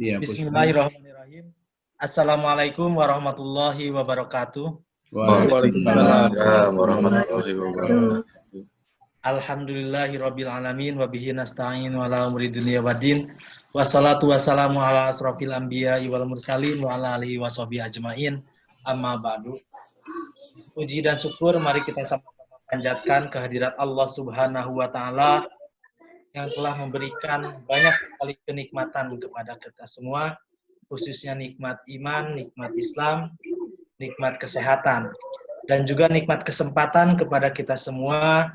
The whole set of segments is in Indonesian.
Iya, Bismillahirrahmanirrahim. Assalamualaikum warahmatullahi wabarakatuh. Waalaikumsalam warahmatullahi wabarakatuh. Alhamdulillahirabbil alamin wa bihi nasta'in wa ala umuri dunya waddin. Wassalatu wassalamu ala asrofil anbiya'i wal mursalin wa ala alihi washabihi ajmain. Amma ba'du. Puji dan syukur mari kita sama-sama panjatkan kehadirat Allah Subhanahu wa taala yang telah memberikan banyak sekali kenikmatan kepada kita semua, khususnya nikmat iman, nikmat Islam, nikmat kesehatan, dan juga nikmat kesempatan kepada kita semua,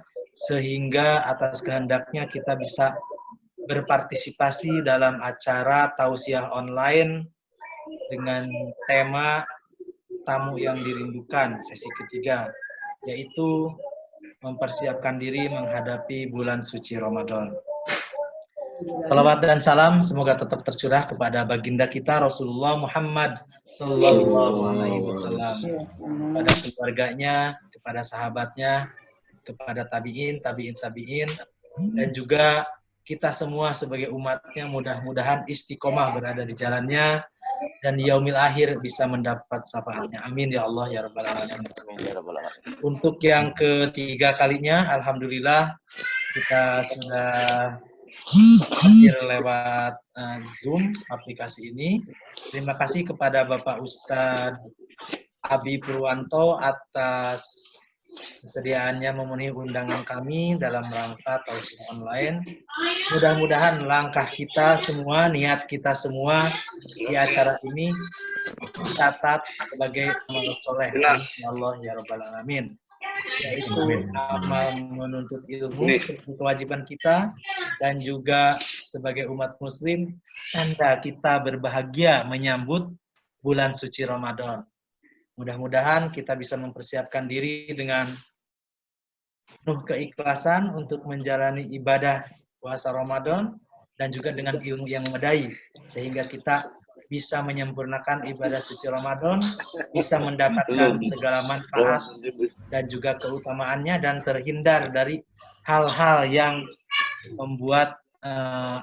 sehingga atas kehendaknya kita bisa berpartisipasi dalam acara tausiah online dengan tema tamu yang dirindukan, sesi ketiga, yaitu mempersiapkan diri menghadapi bulan suci Ramadan. Salawat dan salam semoga tetap tercurah kepada baginda kita Rasulullah Muhammad Sallallahu Alaihi Wasallam, kepada keluarganya, kepada sahabatnya, kepada tabiin, dan juga kita semua sebagai umatnya mudah-mudahan istiqomah berada di jalannya dan di yaumil akhir bisa mendapat syafaatnya. Amin ya Allah ya Rabbal Alamin. Untuk yang ketiga kalinya, alhamdulillah kita sudah hadir lewat Zoom aplikasi ini. Terima kasih kepada Bapak Ustadz Abi Purwanto atas kesediaannya memenuhi undangan kami dalam rangka tausiah online. Mudah-mudahan langkah kita semua, niat kita semua di acara ini dicatat sebagai amal soleh. Ya Allah ya Rabbal Alamin. Yaitu amal menuntut ilmu sebagai kewajiban kita, dan juga sebagai umat muslim tanda kita berbahagia menyambut bulan suci Ramadan. Mudah-mudahan kita bisa mempersiapkan diri dengan penuh keikhlasan untuk menjalani ibadah puasa Ramadan dan juga dengan ilmu yang memadai, sehingga kita bisa menyempurnakan ibadah suci Ramadan, bisa mendapatkan segala manfaat dan juga keutamaannya, dan terhindar dari hal-hal yang membuat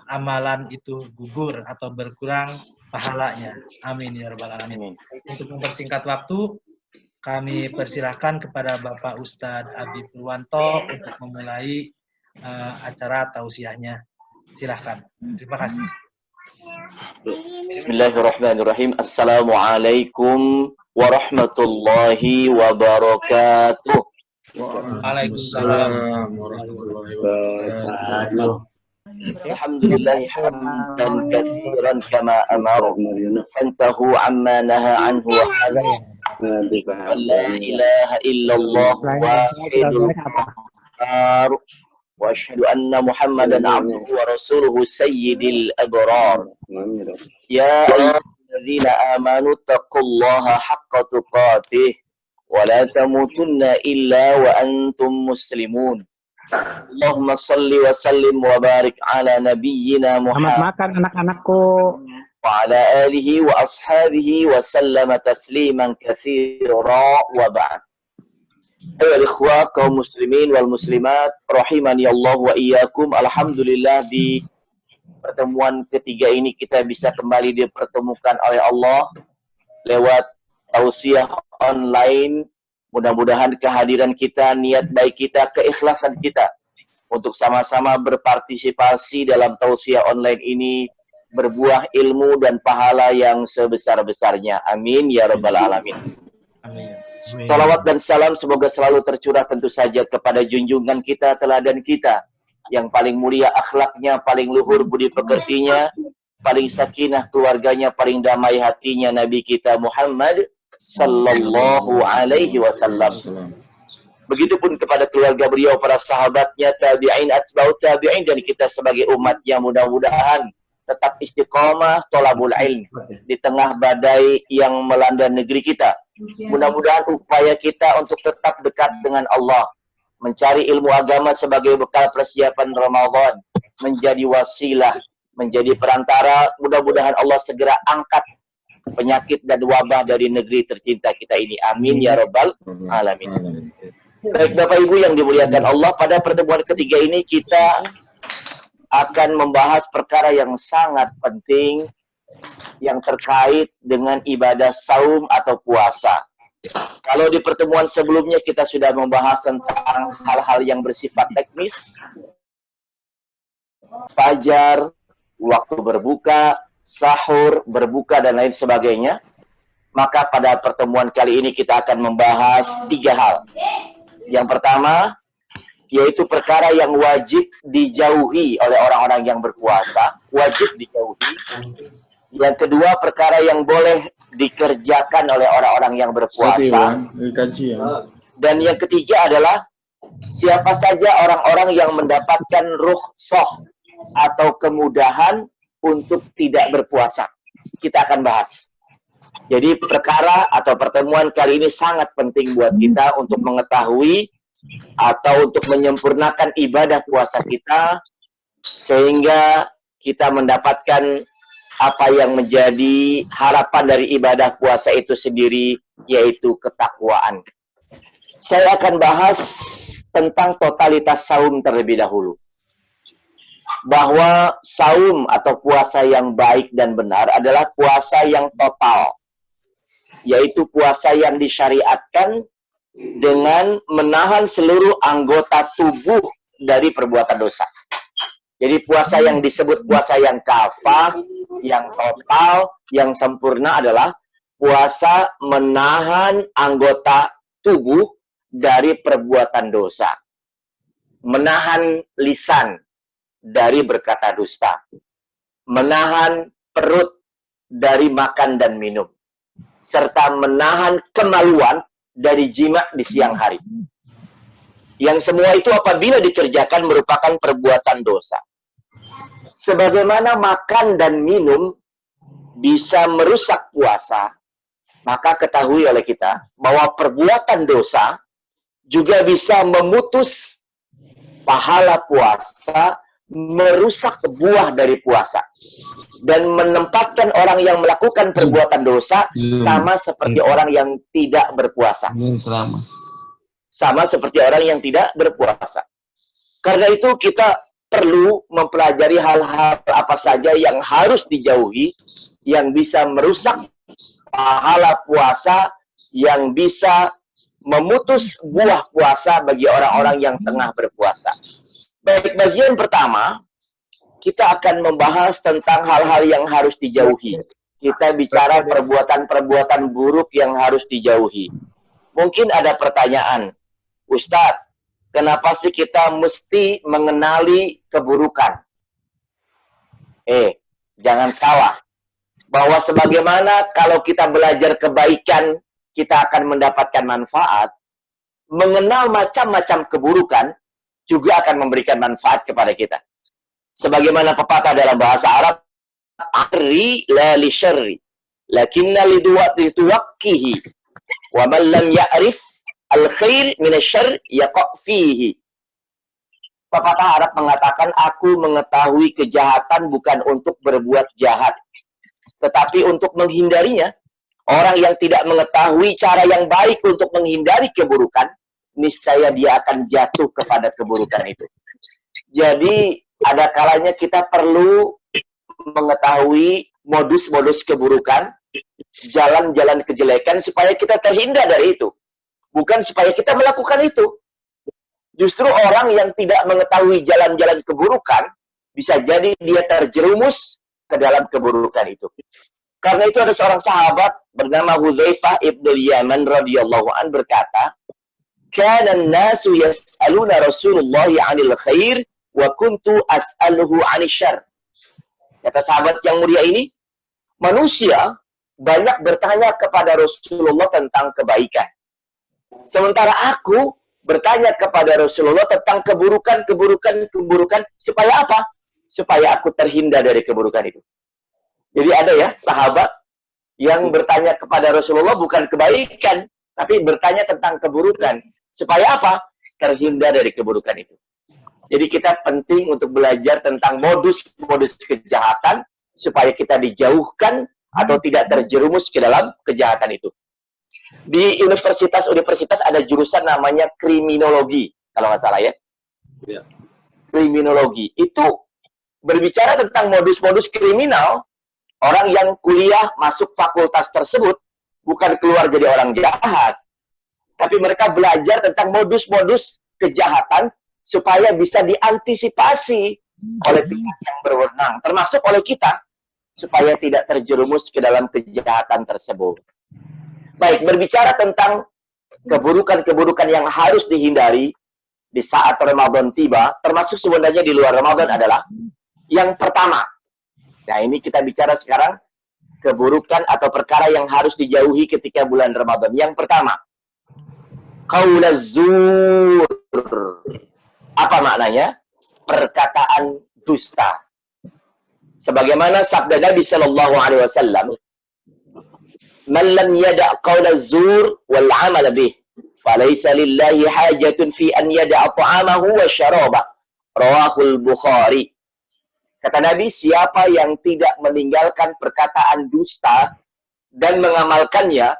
amalan itu gugur atau berkurang pahalanya. Amin ya Rabbal Alamin. Untuk mempersingkat waktu, kami persilahkan kepada Bapak Ustadz Abi Purwanto untuk memulai acara tausiahnya. Silahkan. Terima kasih. Bismillahirrahmanirrahim. Assalamualaikum warahmatullahi wabarakatuh. Waalaikumsalam warahmatullahi wabarakatuh. Alhamdulillah hamdan katsiran kama amara fantahu amma naha anhu wa hadar. La ilaha illallah wahidul qahhar. وأشهد أن محمدا عبده ورسوله سيد الأبرار يا أيها الذين آمنوا اتقوا الله حق تقاته ولا تموتن إلا وأنتم مسلمون اللهم صل وسلم وبارك على نبينا محمد makan anak-anakku وعلى آله وأصحابه وسلم تسليما كثيرا وبعد. Ayo ikhwah kaum muslimin wal muslimat rahimani Allah wa iyyakum. Alhamdulillah di pertemuan ketiga ini kita bisa kembali dipertemukan oleh Allah lewat tausiah online. Mudah-mudahan kehadiran kita, niat baik kita, keikhlasan kita untuk sama-sama berpartisipasi dalam tausiah online ini berbuah ilmu dan pahala yang sebesar-besarnya. Amin ya Rabbal Alamin. Amin. Salawat dan salam semoga selalu tercurah tentu saja kepada junjungan kita, teladan kita yang paling mulia akhlaknya, paling luhur budi pekertinya, paling sakinah keluarganya, paling damai hatinya, Nabi kita Muhammad Sallallahu Alaihi Wasallam. Begitupun kepada keluarga beliau, para sahabatnya, tabi'in, atba'ut tabi'in, dan kita sebagai umatnya mudah-mudahan tetap istiqomah tolabul ilm di tengah badai yang melanda negeri kita. Mudah-mudahan upaya kita untuk tetap dekat dengan Allah, mencari ilmu agama sebagai bekal persiapan Ramadan, menjadi wasilah, menjadi perantara. Mudah-mudahan Allah segera angkat penyakit dan wabah dari negeri tercinta kita ini. Amin ya Rabbal Alamin. Baik Bapak Ibu yang dimuliakan Allah, pada pertemuan ketiga ini kita akan membahas perkara yang sangat penting yang terkait dengan ibadah saum atau puasa. Kalau di pertemuan sebelumnya kita sudah membahas tentang hal-hal yang bersifat teknis, fajar, waktu berbuka, sahur, berbuka, dan lain sebagainya, maka pada pertemuan kali ini kita akan membahas 3 hal. Yang pertama, yaitu perkara yang wajib dijauhi oleh orang-orang yang berpuasa, wajib dijauhi. Yang kedua, perkara yang boleh dikerjakan oleh orang-orang yang berpuasa. Dan yang ketiga adalah siapa saja orang-orang yang mendapatkan rukhsah atau kemudahan untuk tidak berpuasa. Kita akan bahas. Jadi perkara atau pertemuan kali ini sangat penting buat kita untuk mengetahui atau untuk menyempurnakan ibadah puasa kita, sehingga kita mendapatkan apa yang menjadi harapan dari ibadah puasa itu sendiri, yaitu ketakwaan. Saya akan bahas tentang totalitas saum terlebih dahulu. Bahwa saum atau puasa yang baik dan benar adalah puasa yang total, yaitu puasa yang disyariatkan dengan menahan seluruh anggota tubuh dari perbuatan dosa. Jadi puasa yang disebut puasa yang kafah, yang total, yang sempurna adalah puasa menahan anggota tubuh dari perbuatan dosa. Menahan lisan dari berkata dusta. Menahan perut dari makan dan minum. Serta menahan kemaluan dari jima di siang hari. Yang semua itu apabila dikerjakan merupakan perbuatan dosa. Sebagaimana makan dan minum bisa merusak puasa, maka ketahui oleh kita bahwa perbuatan dosa juga bisa memutus pahala puasa, merusak buah dari puasa, dan menempatkan orang yang melakukan perbuatan dosa sama seperti orang yang tidak berpuasa. Sama seperti orang yang tidak berpuasa. Karena itu kita perlu mempelajari hal-hal apa saja yang harus dijauhi, yang bisa merusak pahala puasa, yang bisa memutus buah puasa bagi orang-orang yang tengah berpuasa. Baik, bagian pertama, kita akan membahas tentang hal-hal yang harus dijauhi. Kita bicara perbuatan-perbuatan buruk yang harus dijauhi. Mungkin ada pertanyaan, Ustadz, kenapa sih kita mesti mengenali keburukan? Jangan salah. Bahwa sebagaimana kalau kita belajar kebaikan, kita akan mendapatkan manfaat, mengenal macam-macam keburukan juga akan memberikan manfaat kepada kita. Sebagaimana pepatah dalam bahasa Arab, "Arri la li syarri, lakinna li tuwaqqihi, wa man lam ya'rif al-khair min asy-syarr yaqa' fihi." Pepatah Arab mengatakan, aku mengetahui kejahatan bukan untuk berbuat jahat, tetapi untuk menghindarinya. Orang yang tidak mengetahui cara yang baik untuk menghindari keburukan, niscaya dia akan jatuh kepada keburukan itu. Jadi, ada kalanya kita perlu mengetahui modus-modus keburukan, jalan-jalan kejelekan, supaya kita terhindar dari itu. Bukan supaya kita melakukan itu. Justru orang yang tidak mengetahui jalan-jalan keburukan, bisa jadi dia terjerumus ke dalam keburukan itu. Karena itu ada seorang sahabat bernama Hudzaifah ibn Yaman radhiyallahu an berkata, "Kana an-nasu yas'aluna Rasulullah 'anil khair wa kuntu as'aluhu 'anil syarr." Kata sahabat yang mulia ini, manusia banyak bertanya kepada Rasulullah tentang kebaikan. Sementara aku bertanya kepada Rasulullah tentang keburukan, supaya apa? Supaya aku terhindar dari keburukan itu. Jadi ada ya sahabat yang bertanya kepada Rasulullah bukan kebaikan, tapi bertanya tentang keburukan. Supaya apa? Terhindar dari keburukan itu. Jadi kita penting untuk belajar tentang modus-modus kejahatan, supaya kita dijauhkan atau tidak terjerumus ke dalam kejahatan itu. Di universitas ada jurusan namanya kriminologi, kalau nggak salah ya. Kriminologi itu berbicara tentang modus-modus kriminal, orang yang kuliah masuk fakultas tersebut bukan keluar jadi orang jahat, tapi mereka belajar tentang modus-modus kejahatan supaya bisa diantisipasi oleh pihak yang berwenang, termasuk oleh kita, supaya tidak terjerumus ke dalam kejahatan tersebut. Baik, berbicara tentang keburukan-keburukan yang harus dihindari di saat Ramadan tiba, termasuk sebenarnya di luar Ramadan adalah yang pertama. Nah, ini kita bicara sekarang keburukan atau perkara yang harus dijauhi ketika bulan Ramadan. Yang pertama, qaulaz zur. Apa maknanya? Perkataan dusta. Sebagaimana sabda Nabi sallallahu alaihi wasallam, "Man lam yada' qaulaz zur wal 'amal bih, falaysa lillahi hajatun fi an yada'a ta'amahu wa syarabah." Rawahul Bukhari. Kata Nabi, siapa yang tidak meninggalkan perkataan dusta dan mengamalkannya,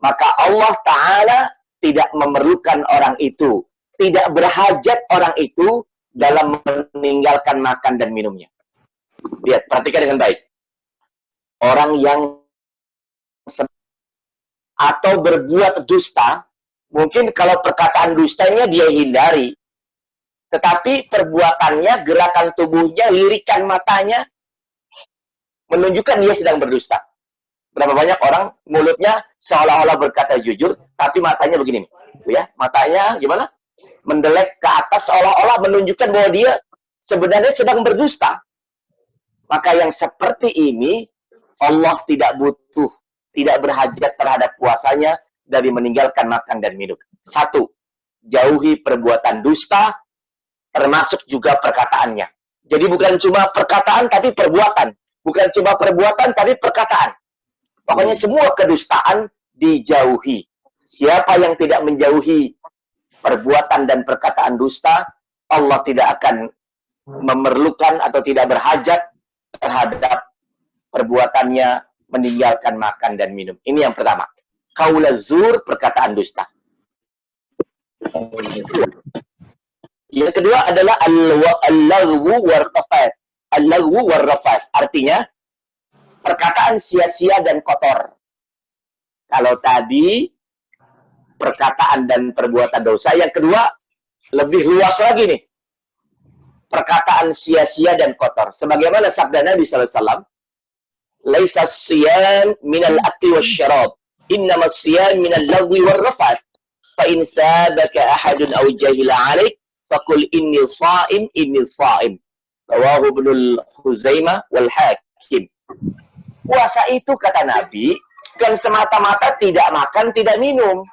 maka Allah Ta'ala tidak memerlukan orang itu, tidak berhajat orang itu dalam meninggalkan makan dan minumnya. Lihat, perhatikan dengan baik. Orang yang atau berbuat dusta, mungkin kalau perkataan dustanya dia hindari, tetapi perbuatannya, gerakan tubuhnya, lirikan matanya menunjukkan dia sedang berdusta. Berapa banyak orang mulutnya seolah-olah berkata jujur, tapi matanya begini, ya, matanya gimana? Mendelek ke atas seolah-olah menunjukkan bahwa dia sebenarnya sedang berdusta. Maka yang seperti ini Allah tidak butuh, tidak berhajat terhadap puasanya dari meninggalkan makan dan minum. Satu, jauhi perbuatan dusta, termasuk juga perkataannya. Jadi bukan cuma perkataan tapi perbuatan. Bukan cuma perbuatan tapi perkataan. Pokoknya semua kedustaan dijauhi. Siapa yang tidak menjauhi perbuatan dan perkataan dusta, Allah tidak akan memerlukan atau tidak berhajat terhadap perbuatannya meninggalkan makan dan minum. Ini yang pertama. Qaulaz zur, perkataan dusta. Yang kedua adalah al-laghwu war-rafath. Al-laghwu war-rafath artinya perkataan sia-sia dan kotor. Kalau tadi perkataan dan perbuatan dosa, yang kedua lebih luas lagi nih. Perkataan sia-sia dan kotor. Sebagaimana sabda Nabi sallallahu alaihi wasallam, "Laisa as-siyam minal akli wasyarab, innama as-siyam minal laghwi war-rafath. Fa in sabaka ahadun aw jahila 'alaik faqul inni sha'im, inni sha'im." Rawahu Ibnu Huzaimah wal Hakim. Puasa itu, kata Nabi, bukan semata-mata tidak makan, tidak minum.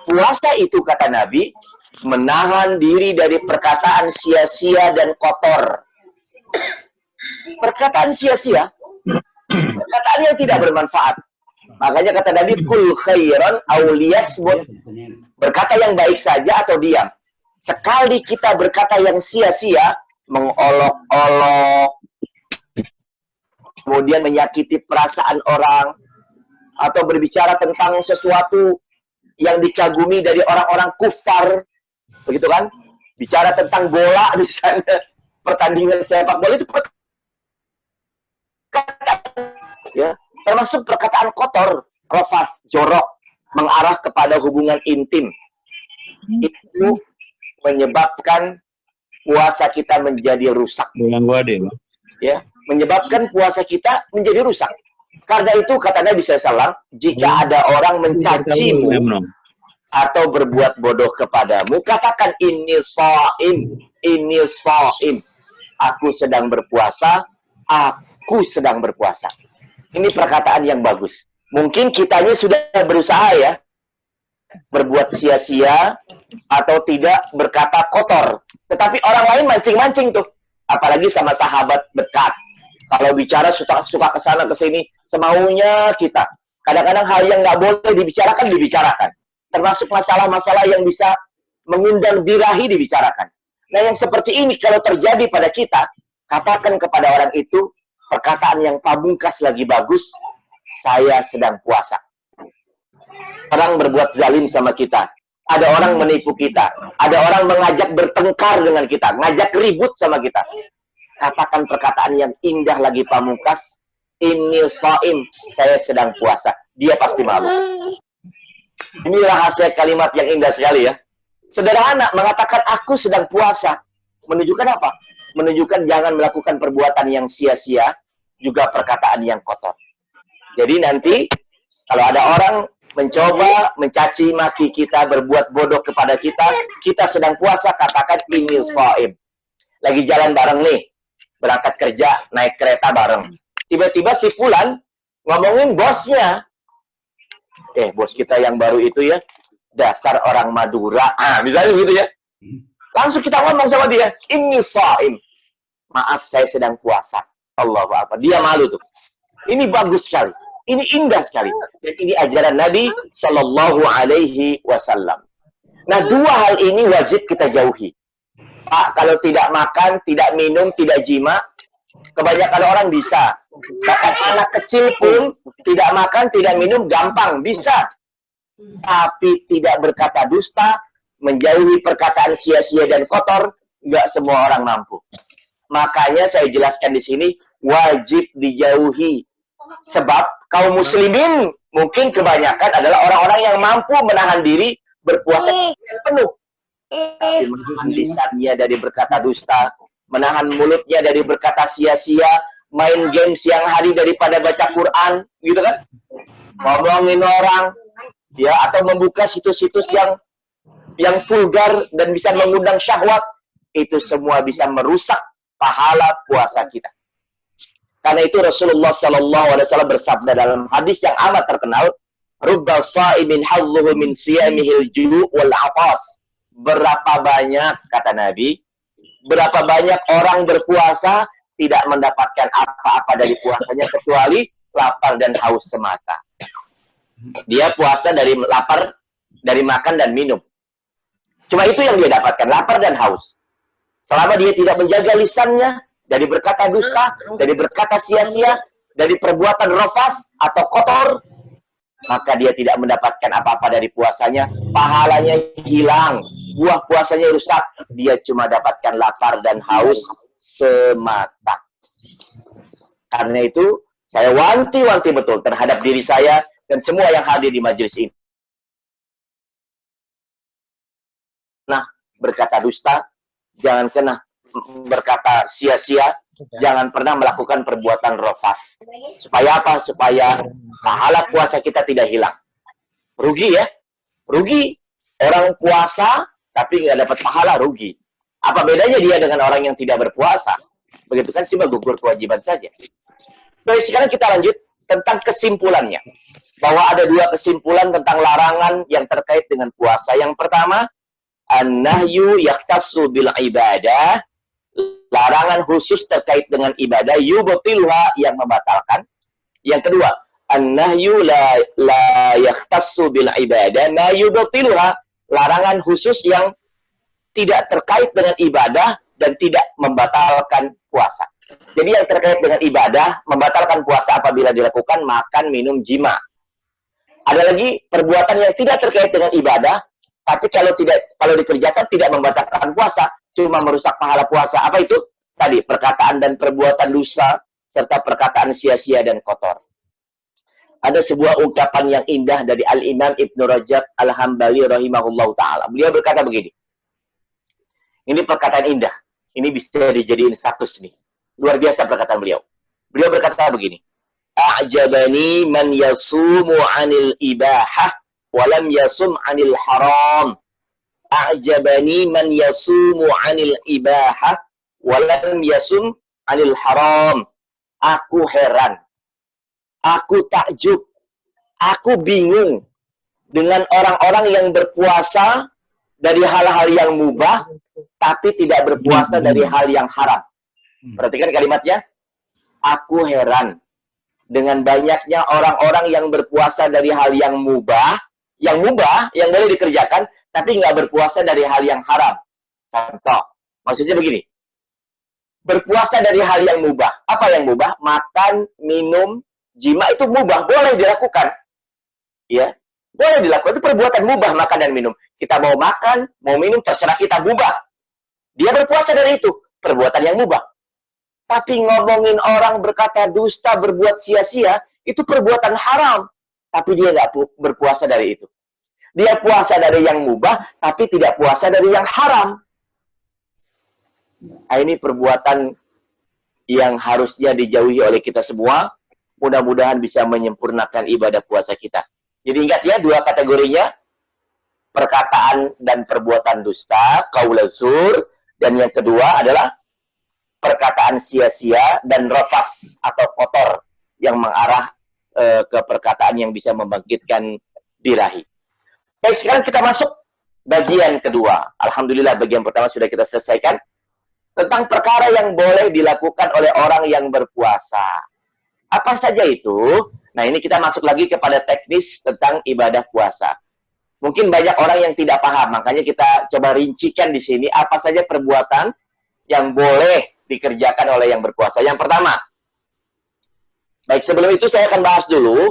Puasa itu, kata Nabi, menahan diri dari perkataan sia-sia dan kotor. Perkataan sia-sia, perkataan yang tidak bermanfaat. Makanya kata Nabi, kul khairan aw liyasmut. Berkata yang baik saja atau diam. Sekali kita berkata yang sia-sia, mengolok-olok, kemudian menyakiti perasaan orang, atau berbicara tentang sesuatu yang dikagumi dari orang-orang kufar, begitu kan? Bicara tentang bola misalnya, pertandingan sepak bola itu ya, termasuk perkataan kotor, rafath, jorok, mengarah kepada hubungan intim. Itu menyebabkan puasa kita menjadi rusak. Ya, menyebabkan puasa kita menjadi rusak. Karena itu kata Nabi SAW, jika ada orang mencacimu atau berbuat bodoh kepadamu, katakan inni sha'im, inni sha'im. Aku sedang berpuasa, aku sedang berpuasa. Ini perkataan yang bagus. Mungkin kitanya sudah berusaha ya, berbuat sia-sia atau tidak berkata kotor. Tetapi orang lain mancing-mancing tuh. Apalagi sama sahabat dekat. Kalau bicara suka ke sana ke sini semaunya kita. Kadang-kadang hal yang nggak boleh dibicarakan dibicarakan. Termasuk masalah-masalah yang bisa mengundang birahi dibicarakan. Nah, yang seperti ini kalau terjadi pada kita, katakan kepada orang itu perkataan yang pamungkas lagi bagus, saya sedang puasa. Orang berbuat zalim sama kita. Ada orang menipu kita. Ada orang mengajak bertengkar dengan kita, ngajak ribut sama kita. katakan perkataan yang indah lagi pamungkas, inni shaim, saya sedang puasa. Dia pasti malu. Ini rahasia kalimat yang indah sekali ya. Sederhana, mengatakan aku sedang puasa. Menunjukkan apa? Menunjukkan jangan melakukan perbuatan yang sia-sia, juga perkataan yang kotor. Jadi nanti, kalau ada orang mencoba mencaci maki kita, berbuat bodoh kepada kita sedang puasa, katakan inni shaim. Lagi jalan bareng nih, berangkat kerja, naik kereta bareng. Tiba-tiba si Fulan ngomongin bosnya. Bos kita yang baru itu ya, dasar orang Madura. Misalnya gitu ya. Langsung kita ngomong sama dia, inni shaim. Maaf, saya sedang puasa. Allahu Akbar. Dia malu tuh. Ini bagus sekali. Ini indah sekali. Dan ini ajaran Nabi Sallallahu Alaihi Wasallam. Nah, dua hal ini wajib kita jauhi. Pak, kalau tidak makan, tidak minum, tidak jima, kebanyakan orang bisa. Bahkan anak kecil pun tidak makan, tidak minum, gampang, bisa. Tapi tidak berkata dusta, menjauhi perkataan sia-sia dan kotor, nggak semua orang mampu. Makanya saya jelaskan di sini, wajib dijauhi. Sebab kaum muslimin mungkin kebanyakan adalah orang-orang yang mampu menahan diri berpuasa yang penuh. Tapi menahan lisannya dari berkata dusta, menahan mulutnya dari berkata sia-sia, main game siang hari daripada baca Quran, gitu kan? Ngomongin orang, ya, atau membuka situs-situs yang vulgar dan bisa mengundang syahwat, itu semua bisa merusak pahala puasa kita. Karena itu Rasulullah SAW bersabda dalam hadis yang amat terkenal, "Rubba sha'imin hadzuhu min siyamihil ju' wal 'atas." Berapa banyak, kata Nabi, berapa banyak orang berpuasa tidak mendapatkan apa-apa dari puasanya kecuali lapar dan haus semata. Dia puasa dari lapar, dari makan dan minum. Cuma itu yang dia dapatkan, lapar dan haus. Selama dia tidak menjaga lisannya dari berkata dusta, dari berkata sia-sia, dari perbuatan rofas atau kotor, maka dia tidak mendapatkan apa-apa dari puasanya, pahalanya hilang, buah puasanya rusak, dia cuma dapatkan lapar dan haus semata. Karena itu, saya wanti-wanti betul terhadap diri saya dan semua yang hadir di majelis ini. Nah, berkata dusta, jangan kena berkata sia-sia, jangan pernah melakukan perbuatan rofas. Supaya apa? Supaya pahala puasa kita tidak hilang. Rugi ya? Rugi. Orang puasa, tapi nggak dapat pahala, rugi. Apa bedanya dia dengan orang yang tidak berpuasa? Begitu kan, cuma gugur kewajiban saja. Baik, sekarang kita lanjut tentang kesimpulannya. Bahwa ada dua kesimpulan tentang larangan yang terkait dengan puasa. Yang pertama, an-nahyu yaktasu bil ibadah, larangan khusus terkait dengan ibadah, yubtiluha, yang membatalkan. Yang kedua, an-nahyu la yaktasu bil ibadah, ma yubtiluha, larangan khusus yang tidak terkait dengan ibadah dan tidak membatalkan puasa. Jadi yang terkait dengan ibadah, membatalkan puasa apabila dilakukan makan, minum, jima. Ada lagi perbuatan yang tidak terkait dengan ibadah, tapi kalau dikerjakan tidak membatalkan puasa, cuma merusak pahala puasa. Apa itu? Tadi, perkataan dan perbuatan dosa, serta perkataan sia-sia dan kotor. Ada sebuah ungkapan yang indah dari Al-Imam Ibnu Rajab Al-Hambali rahimahullahu ta'ala. Beliau berkata begini. Ini perkataan indah. Ini bisa dijadiin status nih. Luar biasa perkataan beliau. Beliau berkata begini. A'jabani man yasumu 'anil ibahah walam yasum 'anil haram. A'jabani man yasumu 'anil ibahah walam yasum 'anil haram. Aku heran, aku takjub, aku bingung dengan orang-orang yang berpuasa dari hal-hal yang mubah tapi tidak berpuasa dari hal yang haram. Perhatikan kalimatnya. Aku heran dengan banyaknya orang-orang yang berpuasa dari hal yang mubah, yang boleh dikerjakan, tapi nggak berpuasa dari hal yang haram. Contoh, maksudnya begini. Berpuasa dari hal yang mubah. Apa yang mubah? Makan, minum, jima itu mubah, boleh dilakukan. Ya, boleh dilakukan. Itu perbuatan mubah, makan dan minum. Kita mau makan, mau minum, terserah kita, mubah. Dia berpuasa dari itu, perbuatan yang mubah. Tapi ngomongin orang berkata dusta, berbuat sia-sia, itu perbuatan haram. Tapi dia nggak berpuasa dari itu. Dia puasa dari yang mubah, tapi tidak puasa dari yang haram. Nah, ini perbuatan yang harusnya dijauhi oleh kita semua. Mudah-mudahan bisa menyempurnakan ibadah puasa kita. Jadi ingat ya, dua kategorinya. Perkataan dan perbuatan dusta, qaulul zur. Dan yang kedua adalah perkataan sia-sia dan rafas atau kotor yang mengarah ke perkataan yang bisa membangkitkan birahi. Baik, sekarang kita masuk bagian kedua. Alhamdulillah bagian pertama sudah kita selesaikan. Tentang perkara yang boleh dilakukan oleh orang yang berpuasa. Apa saja itu? Nah, ini kita masuk lagi kepada teknis tentang ibadah puasa. Mungkin banyak orang yang tidak paham, makanya kita coba rincikan di sini apa saja perbuatan yang boleh dikerjakan oleh yang berpuasa. Yang pertama, baik sebelum itu saya akan bahas dulu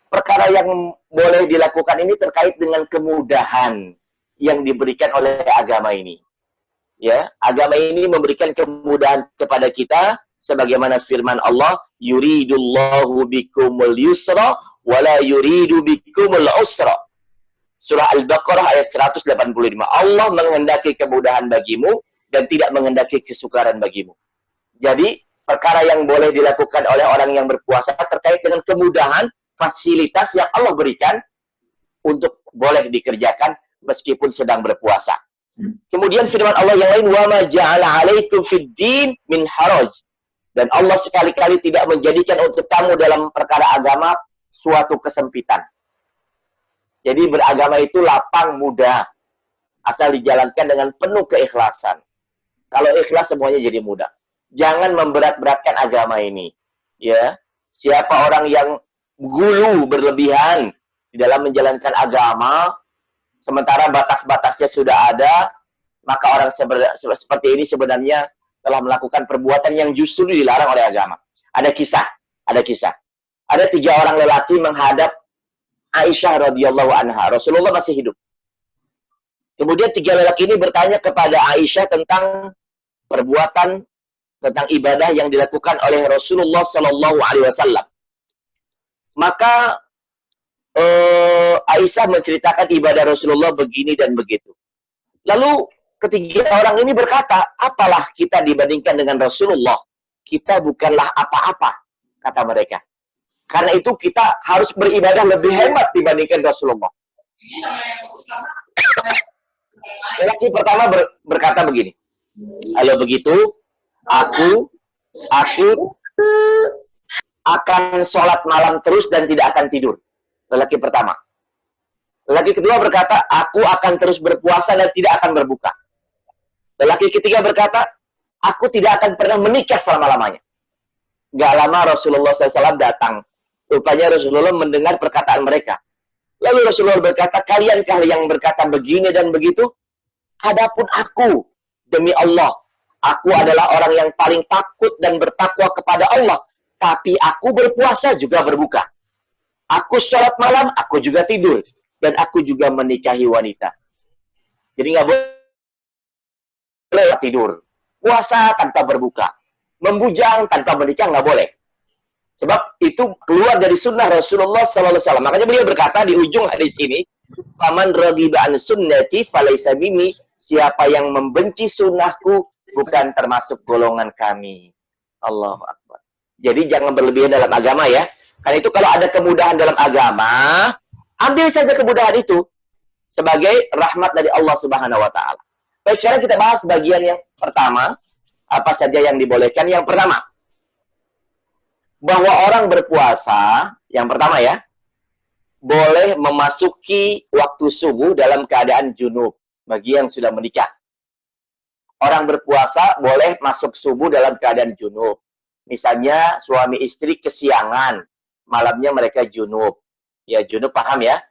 perkara yang boleh dilakukan ini terkait dengan kemudahan yang diberikan oleh agama ini. Ya, agama ini memberikan kemudahan kepada kita sebagaimana firman Allah, yuridullahu bikumul yusra wala yuridu bikumul usra. Surah Al-Baqarah ayat 185. Allah menghendaki kemudahan bagimu dan tidak menghendaki kesukaran bagimu. Jadi, perkara yang boleh dilakukan oleh orang yang berpuasa terkait dengan kemudahan, fasilitas yang Allah berikan untuk boleh dikerjakan meskipun sedang berpuasa. Kemudian firman Allah yang lain, wa ma ja'ala 'alaikum fid din min haraj. Dan Allah sekali-kali tidak menjadikan untuk kamu dalam perkara agama suatu kesempitan. Jadi beragama itu lapang, mudah. Asal dijalankan dengan penuh keikhlasan. Kalau ikhlas semuanya jadi mudah. Jangan memberat-beratkan agama ini. Ya, siapa orang yang gulu berlebihan di dalam menjalankan agama, sementara batas-batasnya sudah ada, maka orang seperti ini sebenarnya telah melakukan perbuatan yang justru dilarang oleh agama. Ada kisah. Ada 3 orang lelaki menghadap Aisyah radhiyallahu anha. Rasulullah masih hidup. Kemudian 3 lelaki ini bertanya kepada Aisyah tentang perbuatan, tentang ibadah yang dilakukan oleh Rasulullah Sallallahu Alaihi Wasallam. Maka Aisyah menceritakan ibadah Rasulullah begini dan begitu. Lalu ketiga orang ini berkata, apalah kita dibandingkan dengan Rasulullah? Kita bukanlah apa-apa, kata mereka. Karena itu kita harus beribadah lebih hemat dibandingkan Rasulullah. Lelaki pertama berkata begini, kalau begitu, aku akan sholat malam terus dan tidak akan tidur. Lelaki pertama. Lelaki kedua berkata, aku akan terus berpuasa dan tidak akan berbuka. Lelaki ketiga berkata, aku tidak akan pernah menikah selama-lamanya. Gak lama Rasulullah SAW datang. Rupanya Rasulullah mendengar perkataan mereka. Lalu Rasulullah berkata, kaliankah yang berkata begini dan begitu? Adapun aku, demi Allah, aku adalah orang yang paling takut dan bertakwa kepada Allah. Tapi aku berpuasa juga berbuka. Aku sholat malam, aku juga tidur. Dan aku juga menikahi wanita. Jadi nggak boleh tidur. Puasa tanpa berbuka. Membujang tanpa menikah nggak boleh. Sebab itu keluar dari sunnah Rasulullah SAW. Makanya beliau berkata di ujung hadis ini, "Faman raghiba an sunnati falaysa minni." Siapa yang membenci sunnahku bukan termasuk golongan kami. Allahu Akbar. Jadi jangan berlebihan dalam agama ya. Karena itu kalau ada kemudahan dalam agama, ambil saja kemudahan itu sebagai rahmat dari Allah Subhanahu wa taala. Baik, sekarang kita bahas bagian yang pertama, apa saja yang dibolehkan. Yang pertama, bahwa orang berpuasa, yang pertama ya, boleh memasuki waktu subuh dalam keadaan junub bagi yang sudah menikah. Orang berpuasa boleh masuk subuh dalam keadaan junub. Misalnya suami istri kesiangan, malamnya mereka junub. Ya, junub paham ya.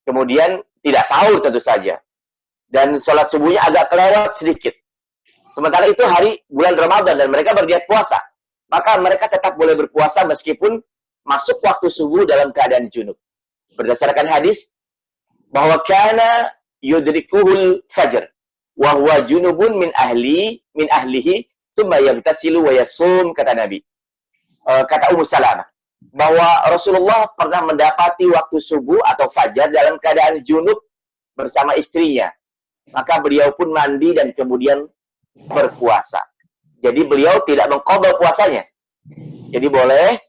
Kemudian tidak sahur tentu saja. Dan sholat subuhnya agak kelewat sedikit. Sementara itu hari bulan Ramadan dan mereka berniat puasa. Maka mereka tetap boleh berpuasa meskipun masuk waktu subuh dalam keadaan junub. Berdasarkan hadis bahwa kana yudrikuhul fajr wa huwa junubun min ahlihi Tsumma yaghtasilu wa yasum, kata Nabi. Kata Ummu Salamah, bahwa Rasulullah pernah mendapati waktu subuh atau fajar dalam keadaan junub bersama istrinya. Maka beliau pun mandi dan kemudian berpuasa. Jadi beliau tidak mengqadha puasanya. Jadi boleh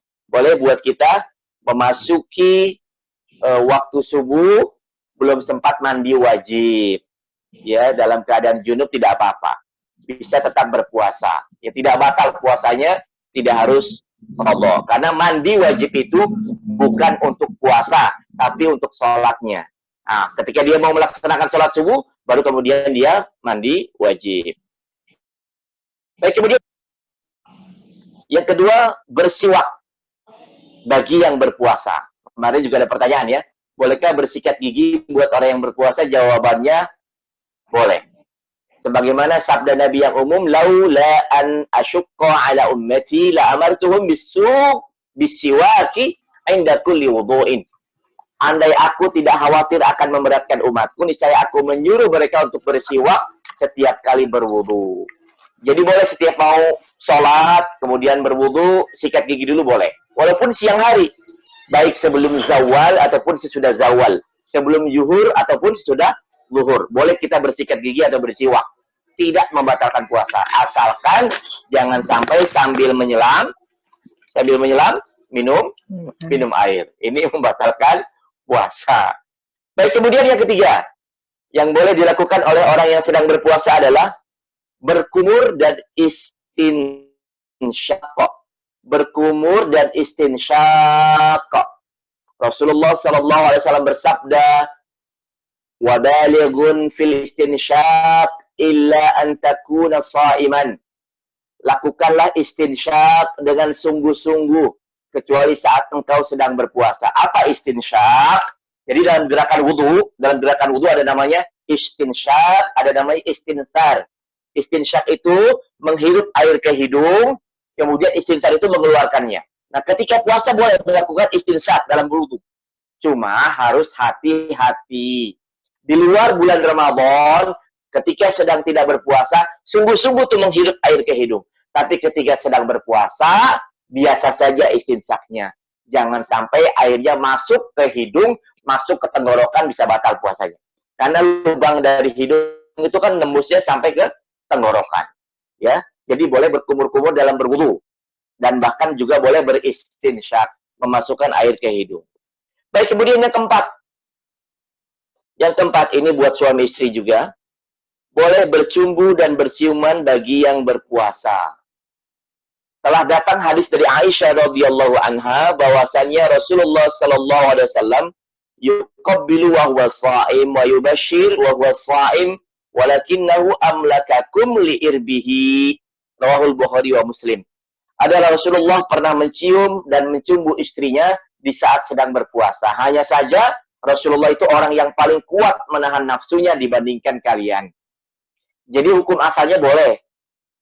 buat kita memasuki waktu subuh belum sempat mandi wajib. Ya, dalam keadaan junub tidak apa-apa. Bisa tetap berpuasa. Ya, tidak batal puasanya, tidak harus qadha. Karena mandi wajib itu bukan untuk puasa, tapi untuk sholatnya. Nah, ketika dia mau melaksanakan sholat subuh, baru kemudian dia mandi wajib. Baik, kemudian yang kedua, bersiwak bagi yang berpuasa. Kemarin juga ada pertanyaan ya, bolehkah bersikat gigi buat orang yang berpuasa? Jawabannya boleh. Sebagaimana sabda Nabi yang umum, laula an asyqa ala ummati la amartuhum bisiwaki inda kulli wudu'in. Andai aku tidak khawatir akan memberatkan umatku, niscaya aku menyuruh mereka untuk bersiwak setiap kali berwudu. Jadi boleh setiap mau sholat, kemudian berwudu, sikat gigi dulu boleh. Walaupun siang hari, baik sebelum zawal ataupun sesudah zawal, sebelum zuhur ataupun sesudah zuhur, boleh kita bersikat gigi atau bersiwak. Tidak membatalkan puasa, asalkan jangan sampai sambil menyelam minum air. Ini membatalkan puasa. Baik, kemudian yang ketiga, yang boleh dilakukan oleh orang yang sedang berpuasa adalah berkumur dan istinsyaq. Berkumur dan istinsyaq. Rasulullah sallallahu alaihi wasallam bersabda, "Wa balighun fil istinsyaq illa an takuna sha'iman." Lakukanlah istinsyaq dengan sungguh-sungguh kecuali saat engkau sedang berpuasa. Apa istinsyaq? Jadi dalam gerakan wudu ada namanya istinsyaq, ada namanya istinthar. Istinsyaq itu menghirup air ke hidung, kemudian istinthar itu mengeluarkannya. Nah, ketika puasa boleh melakukan istinsyaq dalam wudu. Cuma harus hati-hati. Di luar bulan Ramadan, ketika sedang tidak berpuasa, sungguh-sungguh tuh menghirup air ke hidung. Tapi ketika sedang berpuasa, biasa saja istinsyaqnya. Jangan sampai airnya masuk ke hidung, masuk ke tenggorokan, bisa batal puasanya. Karena lubang dari hidung itu kan nembusnya sampai ke tenggorokan. Ya, jadi boleh berkumur-kumur dalam berwudu. Dan bahkan juga boleh beristinsyaq, memasukkan air ke hidung. Baik, kemudian yang keempat. Yang keempat ini buat suami istri juga. Boleh bercumbu dan berciuman bagi yang berpuasa. Telah datang hadis dari Aisyah radhiyallahu anha bahwasannya Rasulullah sallallahu alaihi wasallam yuqabbilu wa huwa sha'im wa yubashshir wa huwa sha'im walakinnahu amlakakum liirbihi. Rawahul Bukhari wa Muslim. Adalah Rasulullah pernah mencium dan mencumbu istrinya di saat sedang berpuasa. Hanya saja Rasulullah itu orang yang paling kuat menahan nafsunya dibandingkan kalian. Jadi hukum asalnya boleh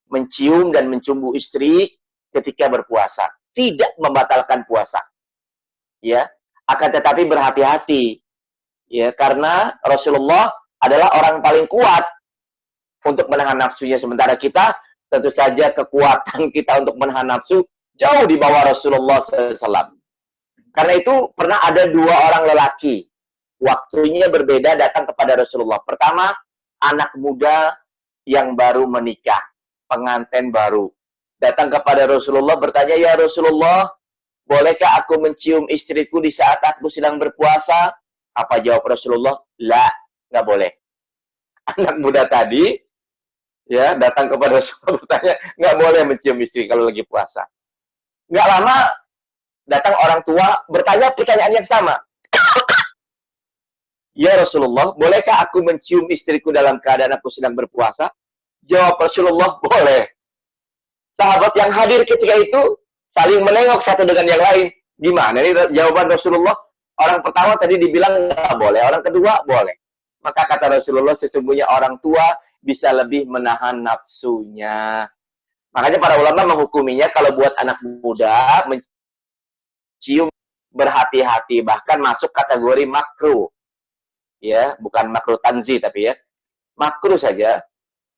mencium dan mencumbu istri ketika berpuasa, tidak membatalkan puasa. Ya, akan tetapi berhati-hati. Ya, karena Rasulullah adalah orang paling kuat untuk menahan nafsunya, sementara kita tentu saja kekuatan kita untuk menahan nafsu jauh di bawah Rasulullah SAW. Karena itu pernah ada dua orang lelaki, waktunya berbeda datang kepada Rasulullah. Pertama, anak muda yang baru menikah, pengantin baru. Datang kepada Rasulullah bertanya, "Ya Rasulullah, bolehkah aku mencium istriku di saat aku sedang berpuasa?" Apa jawab Rasulullah? "La, nggak boleh." Anak muda tadi ya datang kepada Rasulullah bertanya, nggak boleh mencium istri kalau lagi puasa. Nggak lama datang orang tua bertanya pertanyaan yang sama. "Ya Rasulullah, bolehkah aku mencium istriku dalam keadaan aku sedang berpuasa?" Jawab Rasulullah, "Boleh." Sahabat yang hadir ketika itu saling menengok satu dengan yang lain. Gimana ini jawaban Rasulullah? Orang pertama tadi dibilang nggak boleh, orang kedua boleh. Maka kata Rasulullah, sesungguhnya orang tua bisa lebih menahan nafsunya. Makanya para ulama menghukuminya kalau buat anak muda mencium berhati-hati, bahkan masuk kategori makruh. Ya, bukan makruh tanzi tapi ya. Makruh saja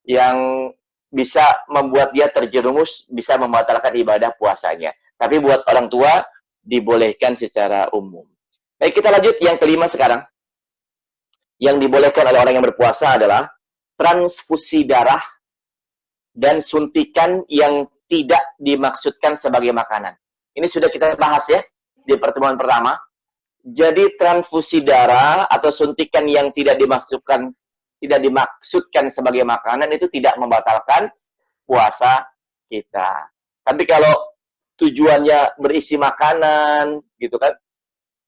yang bisa membuat dia terjerumus, bisa membatalkan ibadah puasanya. Tapi buat orang tua, dibolehkan secara umum. Baik, kita lanjut yang kelima sekarang. Yang dibolehkan oleh orang yang berpuasa adalah transfusi darah dan suntikan yang tidak dimaksudkan sebagai makanan. Ini sudah kita bahas ya, di pertemuan pertama. Jadi transfusi darah atau suntikan yang tidak dimaksudkan sebagai makanan itu tidak membatalkan puasa kita. Tapi kalau tujuannya berisi makanan, gitu kan,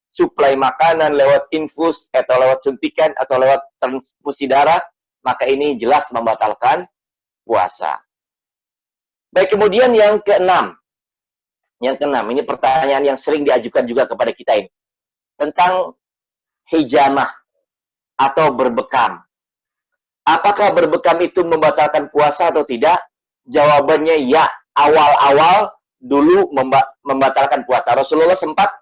suplai makanan lewat infus atau lewat suntikan atau lewat transfusi darah, maka ini jelas membatalkan puasa. Baik, kemudian yang keenam. Yang keenam, ini pertanyaan yang sering diajukan juga kepada kita ini. Tentang hijamah atau berbekam. Apakah berbekam itu membatalkan puasa atau tidak? Jawabannya ya. Awal-awal dulu membatalkan puasa. Rasulullah sempat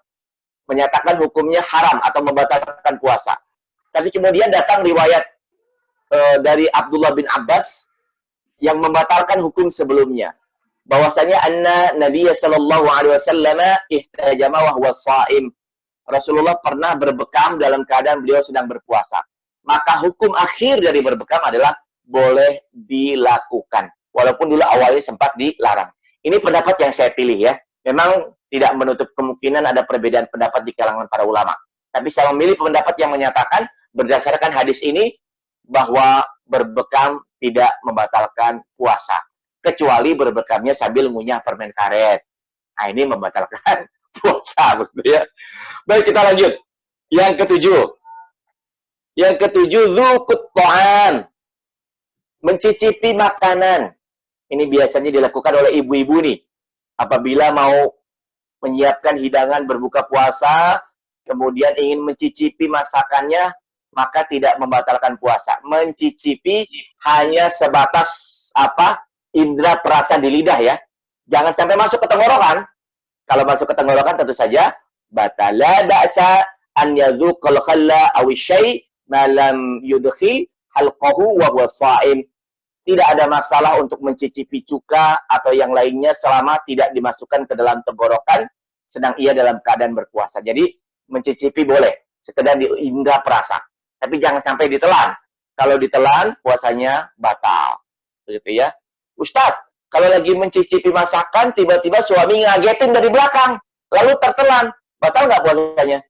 menyatakan hukumnya haram atau membatalkan puasa. Tapi kemudian datang riwayat dari Abdullah bin Abbas yang membatalkan hukum sebelumnya. Bahwasanya anna Nabiya sallallahu alaihi wasallam ihtajama wa huwa shaim. Rasulullah pernah berbekam dalam keadaan beliau sedang berpuasa. Maka hukum akhir dari berbekam adalah boleh dilakukan. Walaupun dulu awalnya sempat dilarang. Ini pendapat yang saya pilih ya. Memang tidak menutup kemungkinan ada perbedaan pendapat di kalangan para ulama. Tapi saya memilih pendapat yang menyatakan berdasarkan hadis ini bahwa berbekam tidak membatalkan puasa. Kecuali berbekamnya sambil ngunyah permen karet. Nah, ini membatalkan puasa, ya. Baik, kita lanjut. Yang ketujuh. Yang ketujuh, dzukut ta'am. Mencicipi makanan. Ini biasanya dilakukan oleh ibu-ibu nih. Apabila mau menyiapkan hidangan berbuka puasa, kemudian ingin mencicipi masakannya, maka tidak membatalkan puasa. Mencicipi hanya sebatas apa? Indra perasa di lidah ya. Jangan sampai masuk ke tenggorokan. Kalau masuk ke tenggorokan tentu saja batala da'sa an yazuqal khalla aw syai' ma lam yudkhil halqahu wa huwa sha'im. Tidak ada masalah untuk mencicipi cuka atau yang lainnya selama tidak dimasukkan ke dalam tenggorokan sedang ia dalam keadaan berpuasa. Jadi mencicipi boleh, sekedar di indra perasa. Tapi jangan sampai ditelan. Kalau ditelan puasanya batal. Begitu ya. Ustadz, kalau lagi mencicipi masakan, tiba-tiba suami ngagetin dari belakang, lalu tertelan, batal nggak puasanya?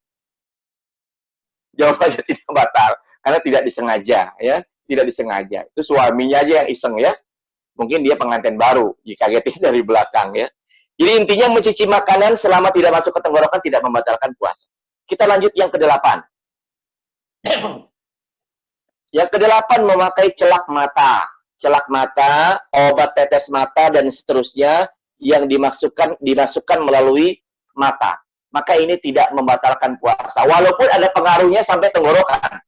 Jawabannya tidak batal, karena tidak disengaja, ya, tidak disengaja. Itu suaminya aja yang iseng ya, mungkin dia pengantin baru, dikagetin dari belakang ya. Jadi intinya mencicipi makanan selama tidak masuk ke tenggorokan tidak membatalkan puasa. Kita lanjut yang ke-8. Yang ke-8 memakai celak mata. Celak mata, obat tetes mata, dan seterusnya yang dimasukkan melalui mata. Maka ini tidak membatalkan puasa. Walaupun ada pengaruhnya sampai tenggorokan.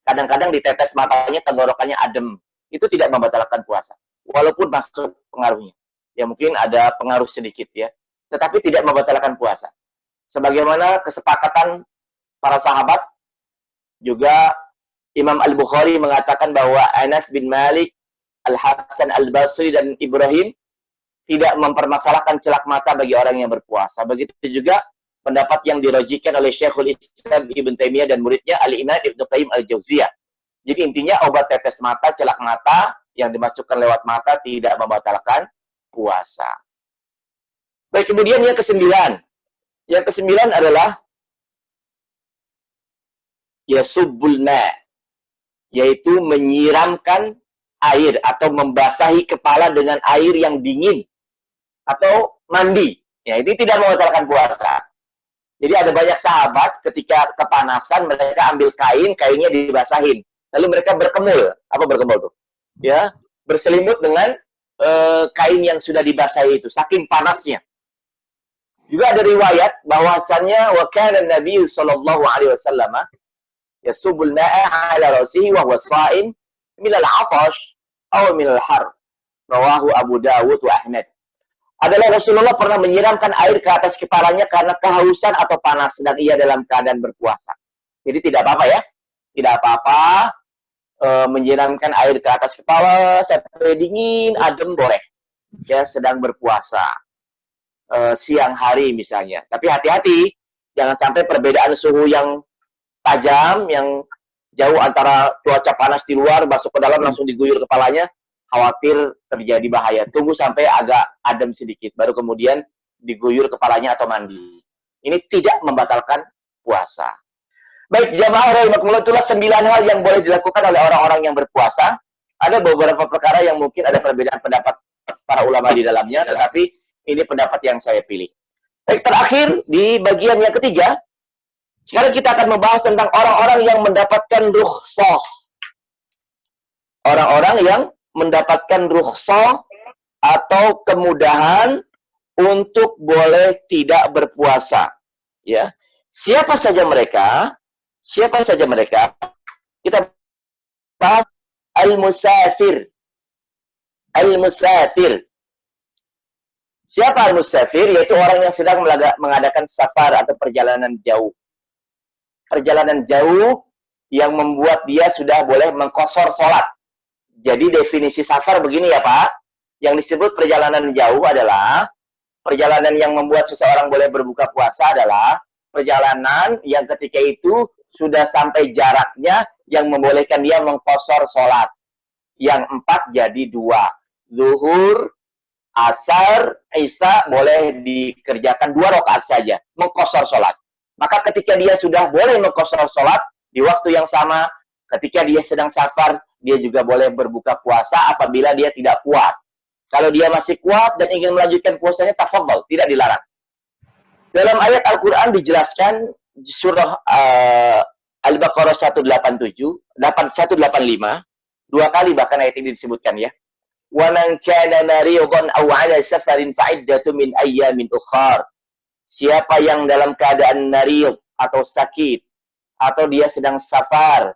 Kadang-kadang di tetes matanya tenggorokannya adem. Itu tidak membatalkan puasa. Walaupun masuk pengaruhnya. Ya mungkin ada pengaruh sedikit ya. Tetapi tidak membatalkan puasa. Sebagaimana kesepakatan para sahabat, juga Imam Al-Bukhari mengatakan bahwa Anas bin Malik, Al-Hasan Al-Basri, dan Ibrahim tidak mempermasalahkan celak mata bagi orang yang berpuasa. Begitu juga pendapat yang dirajikan oleh Syekhul Islam Ibn Taimiyah dan muridnya Al-Imam Ibnu Qayyim Al-Jauziyah. Jadi intinya obat tetes mata, celak mata yang dimasukkan lewat mata tidak membatalkan puasa. Baik, kemudian yang ke-9. Yang ke-9 adalah yasubbul ma', yaitu menyiramkan air atau membasahi kepala dengan air yang dingin atau mandi. Ya, ini tidak membatalkan puasa. Jadi ada banyak sahabat ketika kepanasan mereka ambil kain, kainnya dibasahin. Lalu mereka berkemul. Apa berkemul tuh? Ya, berselimut dengan kain yang sudah dibasahi itu, saking panasnya. Juga ada riwayat bahwasannya wa kana Nabi sallallahu alaihi wasallam yasubul ma'a ala ra'sihi wa huwa sha'im min al-'atash aw min al-har. Rawahu Abu Dawud wa Ahmad. Adalah Rasulullah pernah menyiramkan air ke atas kepalanya karena kehausan atau panas sedang ia dalam keadaan berpuasa. Jadi tidak apa-apa ya. Tidak apa-apa menyiramkan air ke atas kepala sampai dingin, adem boleh. Ya, sedang berpuasa. Siang hari misalnya. Tapi hati-hati, jangan sampai perbedaan suhu yang tajam, yang jauh antara cuaca panas di luar, masuk ke dalam langsung diguyur kepalanya, khawatir terjadi bahaya. Tunggu sampai agak adem sedikit, baru kemudian diguyur kepalanya atau mandi. Ini tidak membatalkan puasa. Baik, jamaah rahimakumullah, itulah 9 hal yang boleh dilakukan oleh orang-orang yang berpuasa. Ada beberapa perkara yang mungkin ada perbedaan pendapat para ulama di dalamnya, tetapi ini pendapat yang saya pilih. Baik, terakhir, di bagian yang ketiga, sekarang kita akan membahas tentang orang-orang yang mendapatkan rukhsah. Orang-orang yang mendapatkan rukhsah atau kemudahan untuk boleh tidak berpuasa. Ya, siapa saja mereka? Siapa saja mereka? Kita bahas al-musafir. Al-musafir. Siapa al-musafir? Yaitu orang yang sedang mengadakan safar atau perjalanan jauh. Perjalanan jauh yang membuat dia sudah boleh mengqashar sholat. Jadi definisi safar begini ya Pak. Yang disebut perjalanan jauh adalah perjalanan yang membuat seseorang boleh berbuka puasa adalah perjalanan yang ketika itu sudah sampai jaraknya yang membolehkan dia mengqashar sholat. Yang 4 jadi 2. Zuhur, asar, isya boleh dikerjakan 2 rakaat saja. Mengqashar sholat. Maka ketika dia sudah boleh mengqashar sholat, di waktu yang sama, ketika dia sedang safar, dia juga boleh berbuka puasa apabila dia tidak kuat. Kalau dia masih kuat dan ingin melanjutkan puasanya, tafadhol, tidak dilarang. Dalam ayat Al-Quran dijelaskan, surah Al-Baqarah 185, 2 kali bahkan ayat ini disebutkan ya. وَمَنْ كَانَ مَرِيضًا أَوْ عَلَى سَفَرٍ فَعِدَّةٌ مِنْ أَيَّامٍ أُخَرَ. Siapa yang dalam keadaan marid atau sakit, atau dia sedang safar,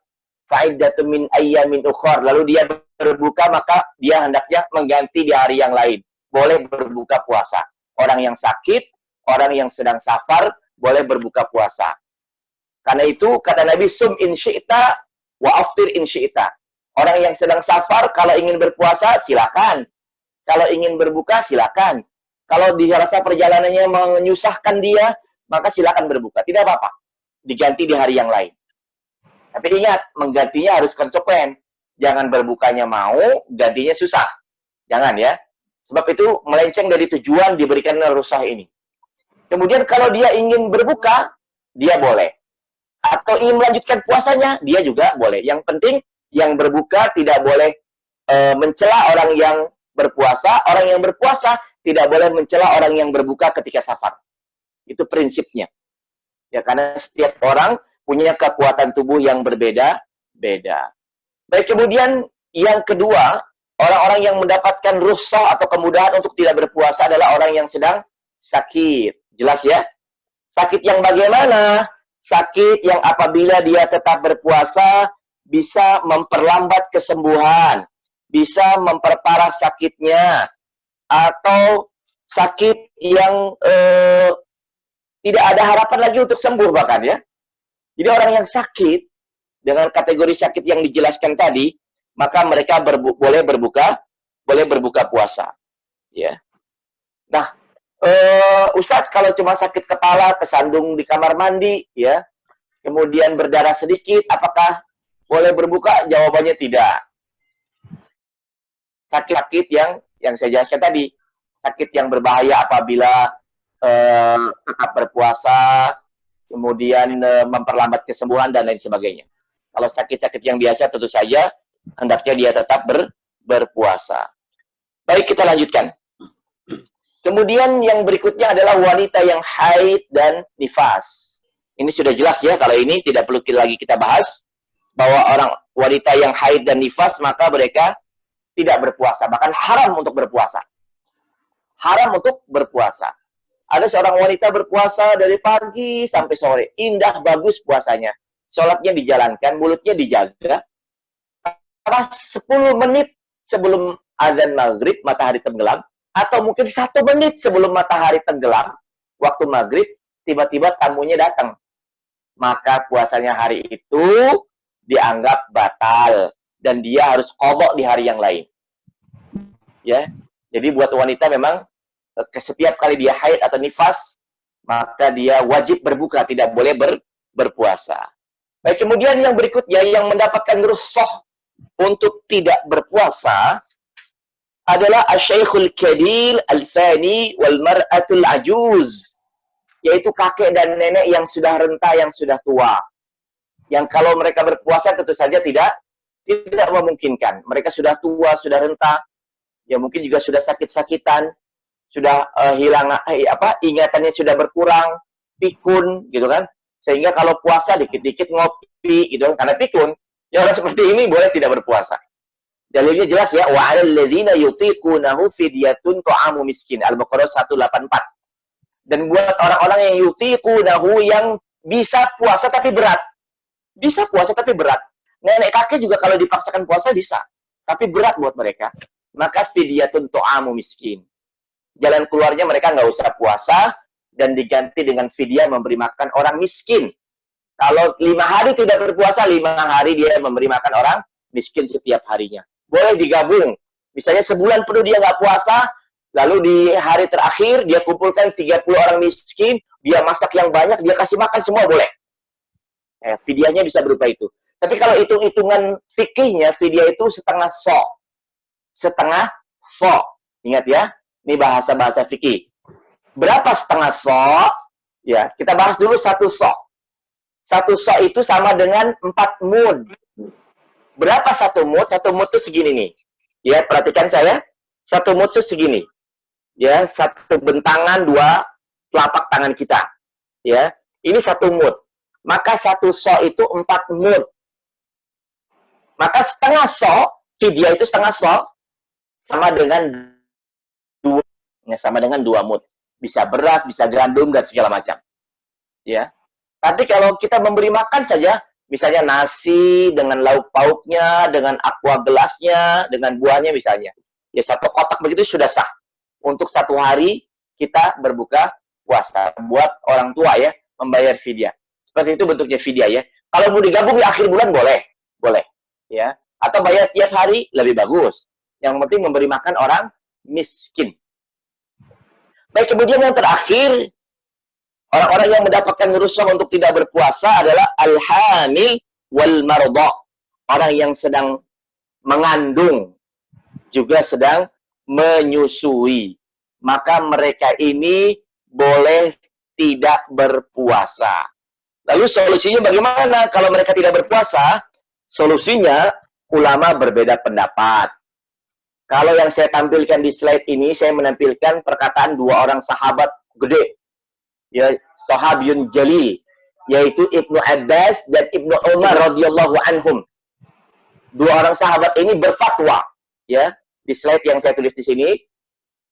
fa'iddatun min ayyamin ukhar, lalu dia berbuka, maka dia hendaknya mengganti di hari yang lain. Boleh berbuka puasa. Orang yang sakit, orang yang sedang safar, boleh berbuka puasa. Karena itu, kata Nabi, sum in syi'ta wa aftir in syi'ta. Orang yang sedang safar, kalau ingin berpuasa, silakan. Kalau ingin berbuka, silakan. Kalau dirasa perjalanannya menyusahkan dia, maka silakan berbuka. Tidak apa-apa. Diganti di hari yang lain. Tapi ingat, menggantinya harus konsekuen. Jangan berbukanya mau, gantinya susah. Jangan ya. Sebab itu melenceng dari tujuan diberikan rukhsah ini. Kemudian kalau dia ingin berbuka, dia boleh. Atau ingin melanjutkan puasanya, dia juga boleh. Yang penting, yang berbuka tidak boleh mencela orang yang berpuasa. Orang yang berpuasa tidak boleh mencela orang yang berbuka ketika safar. Itu prinsipnya. Ya, karena setiap orang punya kekuatan tubuh yang berbeda-beda. Baik, kemudian yang kedua, orang-orang yang mendapatkan rukhsah atau kemudahan untuk tidak berpuasa adalah orang yang sedang sakit. Jelas ya? Sakit yang bagaimana? Sakit yang apabila dia tetap berpuasa bisa memperlambat kesembuhan, bisa memperparah sakitnya, atau sakit yang tidak ada harapan lagi untuk sembuh bahkan ya. Jadi orang yang sakit dengan kategori sakit yang dijelaskan tadi, maka mereka boleh berbuka puasa. Ya. Nah, Ustadz, kalau cuma sakit kepala, kesandung di kamar mandi, ya, kemudian berdarah sedikit, apakah boleh berbuka? Jawabannya tidak. Sakit-sakit yang saya jelaskan tadi, sakit yang berbahaya apabila tetap berpuasa, kemudian memperlambat kesembuhan dan lain sebagainya. Kalau sakit-sakit yang biasa tentu saja hendaknya dia tetap berpuasa. Baik, kita lanjutkan. Kemudian yang berikutnya adalah wanita yang haid dan nifas. Ini sudah jelas ya, kalau ini tidak perlu lagi kita bahas, bahwa orang wanita yang haid dan nifas maka mereka tidak berpuasa, bahkan haram untuk berpuasa. Haram untuk berpuasa. Ada seorang wanita berpuasa dari pagi sampai sore. Indah, bagus puasanya. Sholatnya dijalankan, mulutnya dijaga. Pas 10 menit sebelum azan maghrib, matahari tenggelam, atau mungkin 1 menit sebelum matahari tenggelam, waktu maghrib, tiba-tiba tamunya datang. Maka puasanya hari itu dianggap batal. dan dia harus qadha di hari yang lain. Ya. Jadi buat wanita memang setiap kali dia haid atau nifas, maka dia wajib berbuka, tidak boleh berpuasa. Baik, kemudian yang berikutnya yang mendapatkan rukhsah untuk tidak berpuasa adalah asy-syaikhul kabir al-fani wal mar'atul ajuz, yaitu kakek dan nenek yang sudah renta, yang sudah tua. Yang kalau mereka berpuasa tentu saja tidak memungkinkan. Mereka sudah tua, sudah renta, ya mungkin juga sudah sakit-sakitan, sudah hilang ingatannya sudah berkurang, pikun gitu kan. Sehingga kalau puasa dikit-dikit ngopi gitu kan, karena pikun. Ya orang seperti ini boleh tidak berpuasa. Dalilnya jelas ya, wa 'alal ladzina yutiqunahu fidyatun ta'amu miskin. Al-Baqarah 184. Dan buat orang-orang yang yutiqunahu, yang bisa puasa tapi berat. Bisa puasa tapi berat. Nenek kakek juga kalau dipaksakan puasa bisa, tapi berat buat mereka. Maka fidyatun ta'amu miskin. Jalan keluarnya mereka nggak usah puasa dan diganti dengan fidyah memberi makan orang miskin. Kalau 5 hari tidak berpuasa, 5 hari dia memberi makan orang miskin setiap harinya. Boleh digabung. Misalnya sebulan penuh dia nggak puasa, lalu di hari terakhir dia kumpulkan 30 orang miskin, dia masak yang banyak, dia kasih makan semua boleh. Fidyahnya bisa berupa itu. Tapi kalau hitung-hitungan fikihnya, fidyah itu setengah sok. Setengah sok. Ingat ya, ini bahasa-bahasa fikih. Berapa setengah sok? Ya, kita bahas dulu 1 sok. 1 sok itu sama dengan 4 mud. Berapa 1 mud? 1 mud itu segini nih. Ya, perhatikan saya. 1 mud itu segini. Ya, 1 bentangan 2 telapak tangan kita. Ya, ini 1 mud. Maka 1 sok itu 4 mud. Maka setengah sok, fidyah itu setengah sok, sama dengan 2. Ya, sama dengan 2 mud. Bisa beras, bisa gandum, dan segala macam. Ya. Tapi kalau kita memberi makan saja, misalnya nasi dengan lauk pauknya, dengan aqua gelasnya, dengan buahnya misalnya. Ya 1 kotak begitu sudah sah. Untuk 1 hari kita berbuka puasa. Buat orang tua ya, membayar fidyah. Seperti itu bentuknya fidyah ya. Kalau mau digabung di akhir bulan boleh. Boleh. Ya. Atau bayar tiap hari lebih bagus. Yang penting memberi makan orang miskin. Baik, kemudian yang terakhir, orang-orang yang mendapatkan rukhsah untuk tidak berpuasa adalah al-hamil wal marda. Orang yang sedang mengandung, juga sedang menyusui. Maka mereka ini boleh tidak berpuasa. Lalu solusinya bagaimana kalau mereka tidak berpuasa? Solusinya, ulama berbeda pendapat. Kalau yang saya tampilkan di slide ini, saya menampilkan perkataan 2 orang sahabat gede. Ya, sahabiyun jalil, yaitu Ibnu Abbas dan Ibnu Umar radhiyallahu anhum. 2 orang sahabat ini berfatwa, ya, di slide yang saya tulis di sini,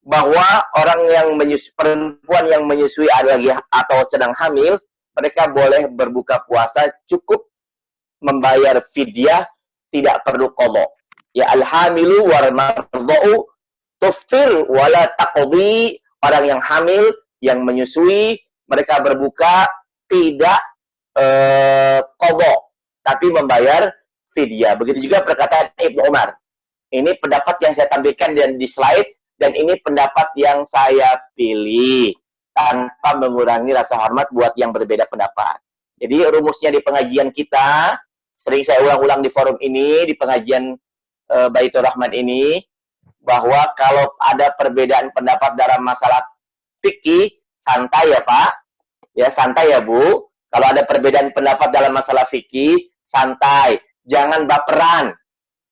bahwa orang yang perempuan yang menyusui atau sedang hamil, mereka boleh berbuka puasa, cukup membayar fidyah, tidak perlu qadha. Ya, al-hamilu wal marda'u tuftir wala taqdi. Orang yang hamil, yang menyusui, mereka berbuka tidak qadha, tapi membayar fidyah. Begitu juga perkataan Ibnu Umar. Ini pendapat yang saya tampilkan dan di slide, dan ini pendapat yang saya pilih tanpa mengurangi rasa hormat buat yang berbeda pendapat. Jadi rumusnya di pengajian kita, sering saya ulang-ulang di forum ini, di pengajian Baitur Rahman ini, bahwa kalau ada perbedaan pendapat dalam masalah fikih, santai ya Pak, ya santai ya Bu. Kalau ada perbedaan pendapat dalam masalah fikih, santai, jangan baperan.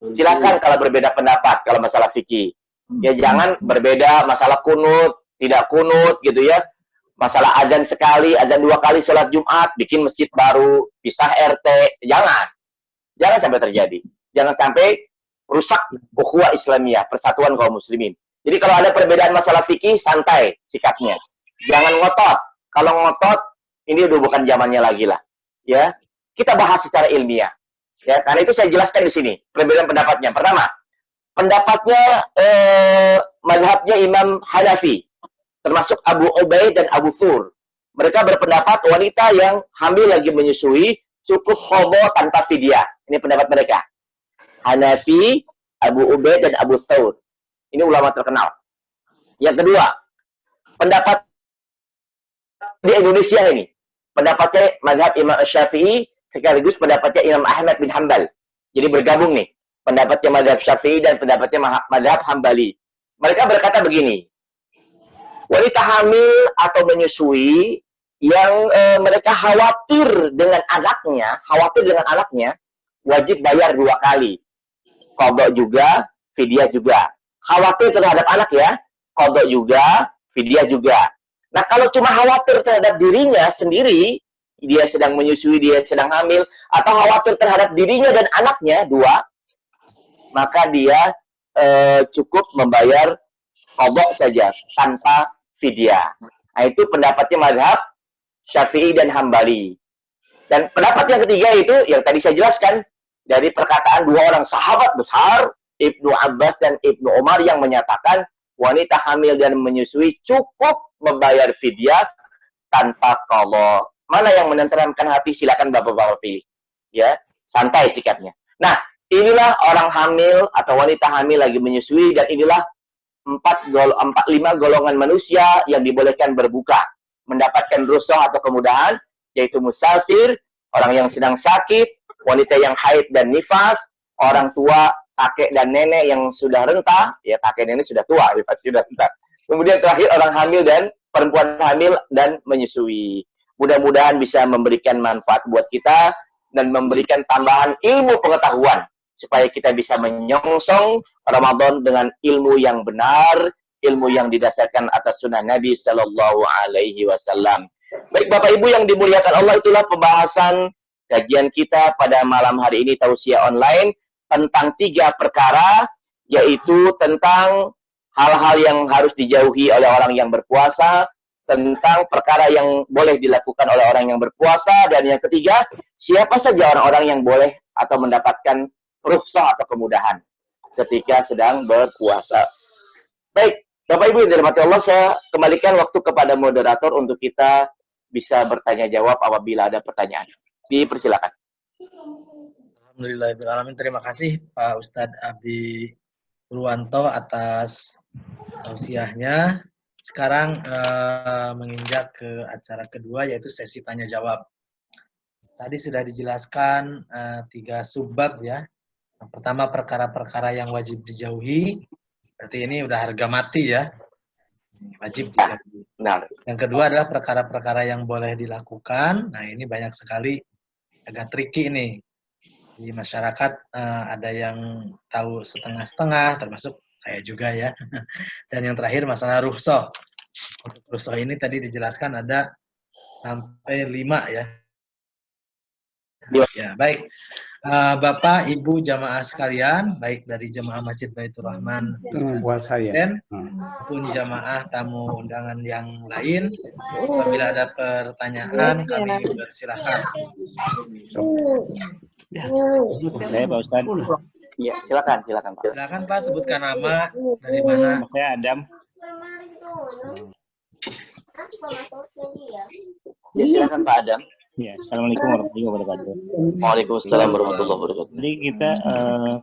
Silakan kalau berbeda pendapat kalau masalah fikih. Ya jangan berbeda masalah kunut, tidak kunut gitu ya. Masalah azan sekali, azan 2 kali sholat Jumat, bikin masjid baru, pisah RT, jangan. Jangan sampai terjadi. Jangan sampai rusak ukhuwah Islamiyah, persatuan kaum muslimin. Jadi kalau ada perbedaan masalah fikih, santai sikapnya. Jangan ngotot. Kalau ngotot, ini udah bukan zamannya lagi lah. Ya, kita bahas secara ilmiah. Ya, karena itu saya jelaskan di sini perbedaan pendapatnya. Pertama, pendapatnya mazhabnya Imam Hanafi, termasuk Abu Ubaid dan Abu Thur. Mereka berpendapat wanita yang hamil lagi menyusui cukup qadha tanpa fidyah. Ini pendapat mereka. Hanafi, Abu Ubaid, dan Abu Thawr. Ini ulama terkenal. Yang kedua, pendapat di Indonesia ini, pendapatnya mazhab Imam Syafi'i sekaligus pendapatnya Imam Ahmad bin Hanbal. Jadi bergabung nih, pendapatnya mazhab Syafi'i dan pendapatnya mazhab Hambali. Mereka berkata begini, wanita hamil atau menyusui yang mereka khawatir dengan anaknya, wajib bayar 2 kali. Qadha juga, fidyah juga. Khawatir terhadap anak ya, qadha juga, fidyah juga. Nah, kalau cuma khawatir terhadap dirinya sendiri, dia sedang menyusui, dia sedang hamil, atau khawatir terhadap dirinya dan anaknya, 2, maka dia cukup membayar qadha saja, tanpa fidyah. Nah, itu pendapatnya mazhab Syafi'i dan Hambali. Dan pendapat yang ketiga itu, yang tadi saya jelaskan, dari perkataan 2 orang sahabat besar, Ibnu Abbas dan Ibnu Umar, yang menyatakan wanita hamil dan menyusui cukup membayar fidyah tanpa qadha. Mana yang menenteramkan hati, silakan bapak-bapak pilih. Ya, santai sikapnya. Nah, inilah orang hamil atau wanita hamil lagi menyusui, dan inilah 5 golongan manusia yang dibolehkan berbuka, mendapatkan rukhsah atau kemudahan, yaitu musafir, orang yang sedang sakit, wanita yang haid dan nifas, orang tua, kakek dan nenek yang sudah renta, ya kakek nenek sudah tua, sudah renta. Kemudian terakhir orang hamil dan perempuan hamil dan menyusui. Mudah-mudahan bisa memberikan manfaat buat kita dan memberikan tambahan ilmu pengetahuan supaya kita bisa menyongsong Ramadan dengan ilmu yang benar, ilmu yang didasarkan atas sunnah Nabi Sallallahu Alaihi Wasallam. Baik Bapak Ibu yang dimuliakan Allah, itulah pembahasan kajian kita pada malam hari ini, tausiah online, tentang 3 perkara, yaitu tentang hal-hal yang harus dijauhi oleh orang yang berpuasa, tentang perkara yang boleh dilakukan oleh orang yang berpuasa, dan yang ketiga, siapa saja orang-orang yang boleh atau mendapatkan rukhsah atau kemudahan ketika sedang berpuasa. Baik, Bapak Ibu yang dirahmati Allah, saya kembalikan waktu kepada moderator untuk kita bisa bertanya jawab apabila ada pertanyaan. Dipersilakan. Alhamdulillahirrahmanirrahim. Terima kasih Pak Ustadz Abdi Purwanto atas tausiahnya. Sekarang menginjak ke acara kedua, yaitu sesi tanya jawab. Tadi sudah dijelaskan 3 subbab ya. Yang pertama, perkara-perkara yang wajib dijauhi. Berarti ini udah harga mati ya. Wajib dijauhi. Benar. Yang kedua adalah perkara-perkara yang boleh dilakukan. Nah, ini banyak sekali agak tricky nih. Di masyarakat ada yang tahu setengah-setengah, termasuk saya juga ya. Dan yang terakhir masalah rukhsah. Untuk rukhsah ini tadi dijelaskan ada sampai 5 ya. Ya, baik. Bapak, Ibu, jamaah sekalian, baik dari jamaah Masjid Baitur Rahman maupun jamaah tamu undangan yang lain, apabila ada pertanyaan, kami bersilakan. Saya Pak Ustadz. Ya, silakan Pak. Silakan Pak, sebutkan nama, dari mana. Saya Adam. Ya, silakan Pak Adam. Ya, Assalamualaikum warahmatullahi wabarakatuh. Waalaikumsalam warahmatullahi wabarakatuh. Jadi kita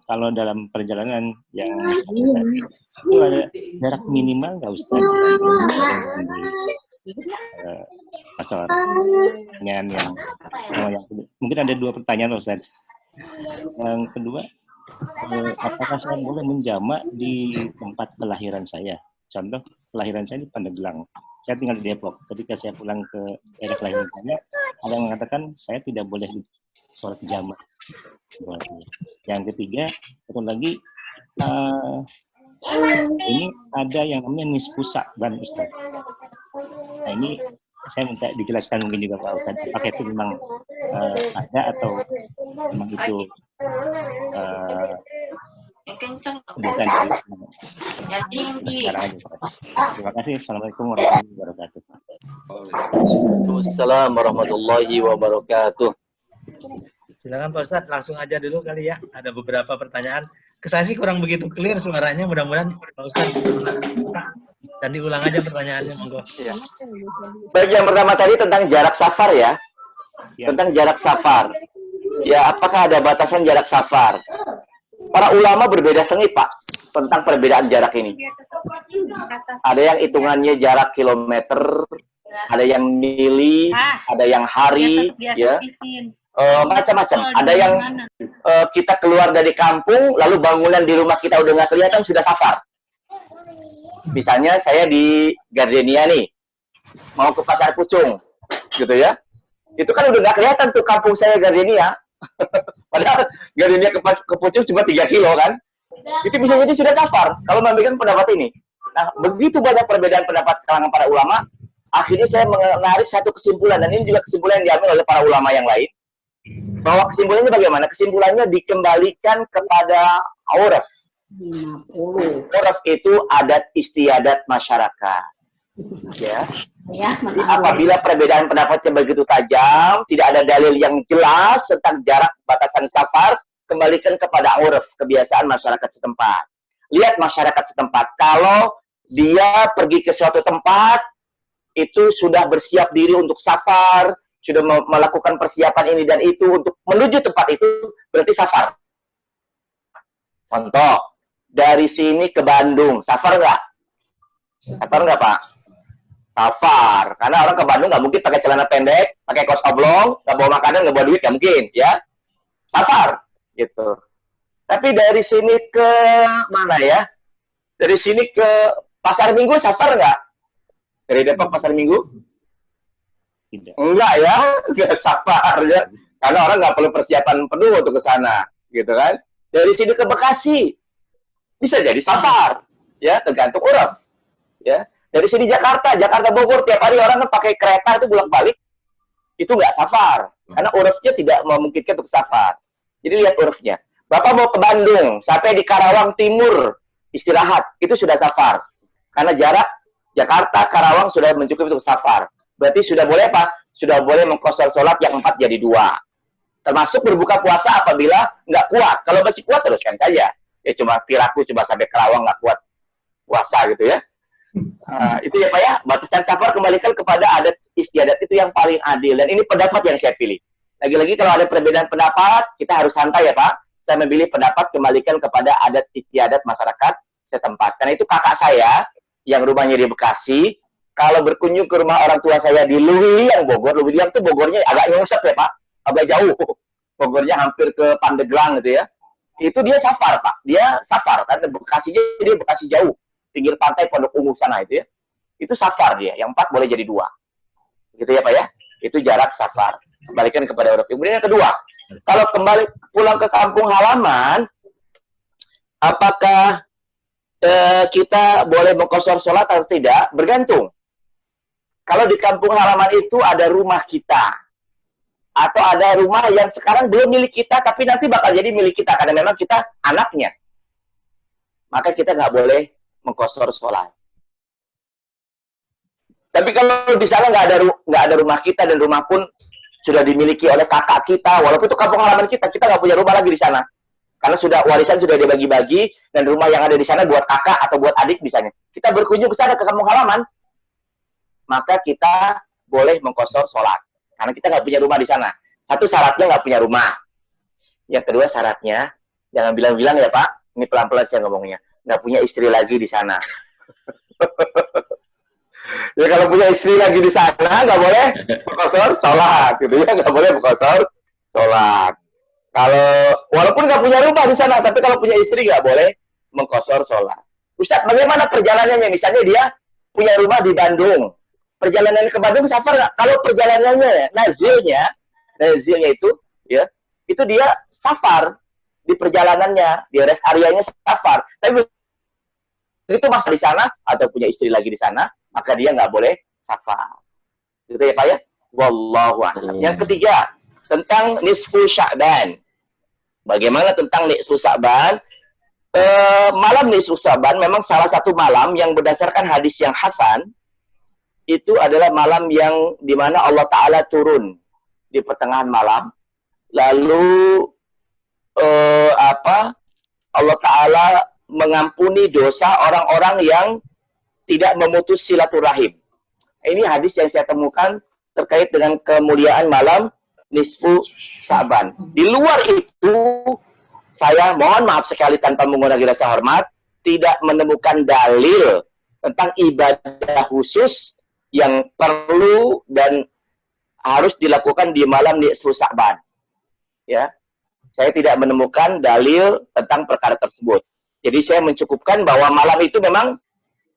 kalau dalam perjalanan yang itu ada jarak minimal nggak Ustaz? Masalah pertanyaan yang mungkin ada 2 pertanyaan Ustaz. Yang kedua, apakah saya boleh menjamak di tempat kelahiran saya? Contoh, kelahiran saya di Pandeglang. Saya tinggal di Depok. Ketika saya pulang ke daerah kelahiran saya, ada yang mengatakan saya tidak boleh sholat jamak. Yang ketiga, satu lagi, ini ada yang namanya nisfusa dan Ustaz. Nah, ini saya minta dijelaskan mungkin juga Pak Ustaz. Apakah itu memang ada atau memang itu bukan sekarang aja. Terima kasih. Assalamualaikum warahmatullahi wabarakatuh. Waalaikumsalam warahmatullahi wabarakatuh. Silakan Pak Ustadz, langsung aja dulu kali ya. Ada beberapa pertanyaan. Saya sih kurang begitu clear suaranya. Mudah-mudahan Pak Ustadz dan diulang aja pertanyaannya, monggo. Ya. Baik, yang pertama tadi tentang jarak safar ya. Tentang jarak safar. Ya, apakah ada batasan jarak safar? Para ulama berbeda sengit, Pak, tentang perbedaan jarak ini. Ada yang hitungannya jarak kilometer, ada yang mili, ada yang hari, ya, macam-macam. Ada yang kita keluar dari kampung, lalu bangunan di rumah kita udah nggak kelihatan, sudah safar. Misalnya saya di Gardenia nih, mau ke Pasar Pucung, gitu ya. Itu kan udah nggak kelihatan tuh kampung saya Gardenia. Padahal Gardenia ke Pucung cuma 3 kilo kan. Itu bisa jadi sudah safar, kalau memberikan pendapat ini. Nah, begitu banyak perbedaan pendapat kalangan para ulama, akhirnya saya menarik satu kesimpulan, dan ini juga kesimpulan yang diambil oleh para ulama yang lain, bahwa kesimpulannya bagaimana? Kesimpulannya dikembalikan kepada urf. Urf itu adat istiadat masyarakat. Ya. Jadi, apabila perbedaan pendapatnya begitu tajam, tidak ada dalil yang jelas tentang jarak batasan safar, kembalikan kepada urf, kebiasaan masyarakat setempat. Lihat masyarakat setempat, kalau dia pergi ke suatu tempat, itu sudah bersiap diri untuk safar, sudah melakukan persiapan ini dan itu untuk menuju tempat itu, berarti safar. Contoh, dari sini ke Bandung, safar nggak? Safar nggak, Pak? Safar. Karena orang ke Bandung nggak mungkin pakai celana pendek, pakai kaos oblong, nggak bawa makanan, nggak bawa duit, nggak mungkin, ya. Safar, gitu. Tapi dari sini ke mana ya? Dari sini ke Pasar Minggu, safar nggak? Dari Depok Pasar Minggu? Tidak. Enggak ya, nggak safar ya. Karena orang nggak perlu persiapan penuh untuk ke sana, gitu kan? Dari sini ke Bekasi, bisa jadi safar, ya, tergantung uruf, ya. Dari sini Jakarta Bogor, tiap hari orang kan pakai kereta itu bolak-balik, itu nggak safar, karena urufnya tidak memungkinkan untuk safar. Jadi lihat urufnya. Bapak mau ke Bandung, sampai di Karawang Timur, istirahat, itu sudah safar. Karena jarak Jakarta, Karawang sudah mencukupi untuk safar. Berarti sudah boleh apa? Sudah boleh mengkosor sholat yang 4 jadi 2. Termasuk berbuka puasa apabila nggak kuat. Kalau masih kuat, teruskan saja. Ya cuma piraku, coba sampai Karawang nggak kuat puasa gitu ya. Itu ya Pak ya, batasan safar kembalikan kepada adat istiadat, itu yang paling adil. Dan ini pendapat yang saya pilih. Lagi-lagi kalau ada perbedaan pendapat, kita harus santai ya Pak. Saya memilih pendapat kembalikan kepada adat istiadat masyarakat setempat. Karena itu kakak saya yang rumahnya di Bekasi, kalau berkunjung ke rumah orang tua saya di Luwiliang Bogor, Luwiliang itu Bogornya agak nyungsep ya Pak, agak jauh. Bogornya hampir ke Pandeglang gitu ya. Itu dia safar Pak, dia safar. Karena Bekasinya dia Bekasi jauh. Pinggir pantai Pondok Ungu sana itu ya. Itu safar dia, yang 4 boleh jadi 2. Gitu ya Pak ya. Itu jarak safar. Kembalikan kepada uruf. Kemudian yang kedua, kalau kembali pulang ke kampung halaman, apakah kita boleh mengkosor sholat atau tidak? Bergantung. Kalau di kampung halaman itu ada rumah kita, atau ada rumah yang sekarang belum milik kita, tapi nanti bakal jadi milik kita, karena memang kita anaknya, maka kita nggak boleh mengkosor sholat. Tapi kalau di sana nggak ada rumah kita, dan rumah pun sudah dimiliki oleh kakak kita, walaupun itu kampung halaman kita nggak punya rumah lagi di sana, karena sudah warisan sudah dibagi-bagi, dan rumah yang ada di sana buat kakak atau buat adik misalnya. Kita berkunjung ke sana ke kampung halaman, maka kita boleh mengkosor sholat, karena kita nggak punya rumah di sana. Satu syaratnya nggak punya rumah. Yang kedua syaratnya, jangan bilang-bilang ya Pak, ini pelan-pelan saya ngomongnya, nggak punya istri lagi di sana. Ya kalau punya istri lagi di sana, nggak boleh mengkosor sholat, gitu ya, nggak boleh mengkosor sholat. Kalau walaupun nggak punya rumah di sana, tapi kalau punya istri nggak boleh mengkosor sholat. Ustaz, bagaimana perjalanannya? Misalnya dia punya rumah di Bandung, perjalanan ke Bandung safar nggak? Kalau perjalanannya nazilnya itu, ya, itu dia safar di perjalanannya, di rest areanya safar. Tapi itu masa di sana atau punya istri lagi di sana, maka dia nggak boleh safar. Gitu ya Pak ya? Wallahu a'lam. Yang ketiga, tentang nisfu Sya'ban. Bagaimana tentang nisfu Sya'ban? Malam nisfu Sya'ban memang salah satu malam yang berdasarkan hadis yang hasan, itu adalah malam yang dimana Allah Ta'ala turun di pertengahan malam. Lalu Allah Ta'ala mengampuni dosa orang-orang yang tidak memutus silaturahim. Ini hadis yang saya temukan terkait dengan kemuliaan malam nisfu Sya'ban. Di luar itu, saya mohon maaf sekali tanpa menggunakan rasa hormat, tidak menemukan dalil tentang ibadah khusus yang perlu dan harus dilakukan di malam nisfu Sya'ban. Ya, saya tidak menemukan dalil tentang perkara tersebut. Jadi saya mencukupkan bahwa malam itu memang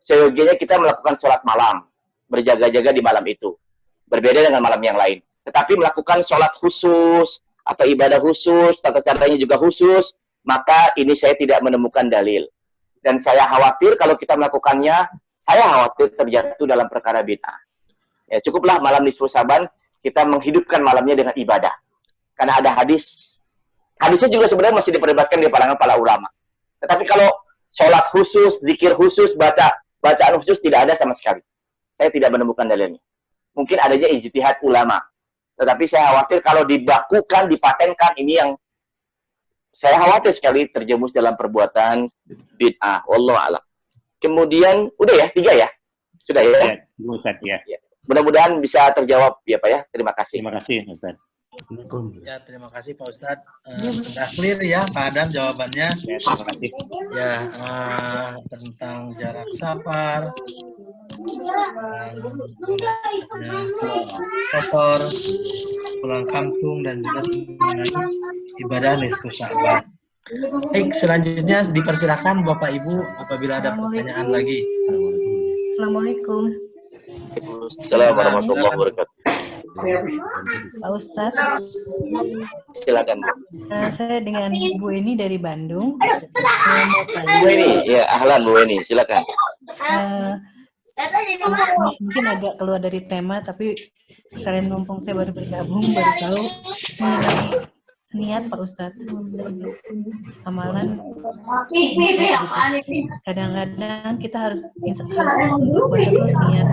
seyogianya kita melakukan sholat malam, berjaga-jaga di malam itu. Berbeda dengan malam yang lain. Tetapi melakukan sholat khusus atau ibadah khusus, tata caranya juga khusus, maka ini saya tidak menemukan dalil. Dan saya khawatir kalau kita melakukannya, saya khawatir terjatuh dalam perkara bid'ah. Ya, cukuplah malam nisfu Sya'ban kita menghidupkan malamnya dengan ibadah. Karena ada hadis. Hadisnya juga sebenarnya masih diperdebatkan di kalangan para ulama. Tetapi kalau sholat khusus, zikir khusus, bacaan khusus tidak ada sama sekali. Saya tidak menemukan dalilnya. Mungkin adanya ijtihad ulama. Tetapi saya khawatir kalau dibakukan, dipatenkan, ini yang saya khawatir sekali terjerumus dalam perbuatan bid'ah. Wallahu a'lam. Kemudian, udah ya, 3 ya? Sudah ya? Ustaz, ya. Mudah-mudahan bisa terjawab ya Pak ya. Terima kasih. Terima kasih, Ustaz. Ya, terima kasih Pak Ustadz. Sudah clear ya Pak Adam jawabannya. Ya, terima kasih. Ya, tentang jarak safar, kotor, pulang kampung, dan juga mengenai ibadah nisfu Sya'ban. Baik, selanjutnya dipersilakan Bapak Ibu apabila ada pertanyaan lagi. Assalamualaikum. Assalamualaikum warahmatullahi wabarakatuh. Pak Ustadz, Silakan. saya dengan Bu Eni dari Bandung. Saya mau Bu tanya, Eni, ya ahlan Bu Eni, silakan. mungkin agak keluar dari tema, tapi sekalian mumpung saya baru bergabung, baru tahu mengenai niat Pak Ustadz. Amalan kadang-kadang kita harus berpuasa terus niat.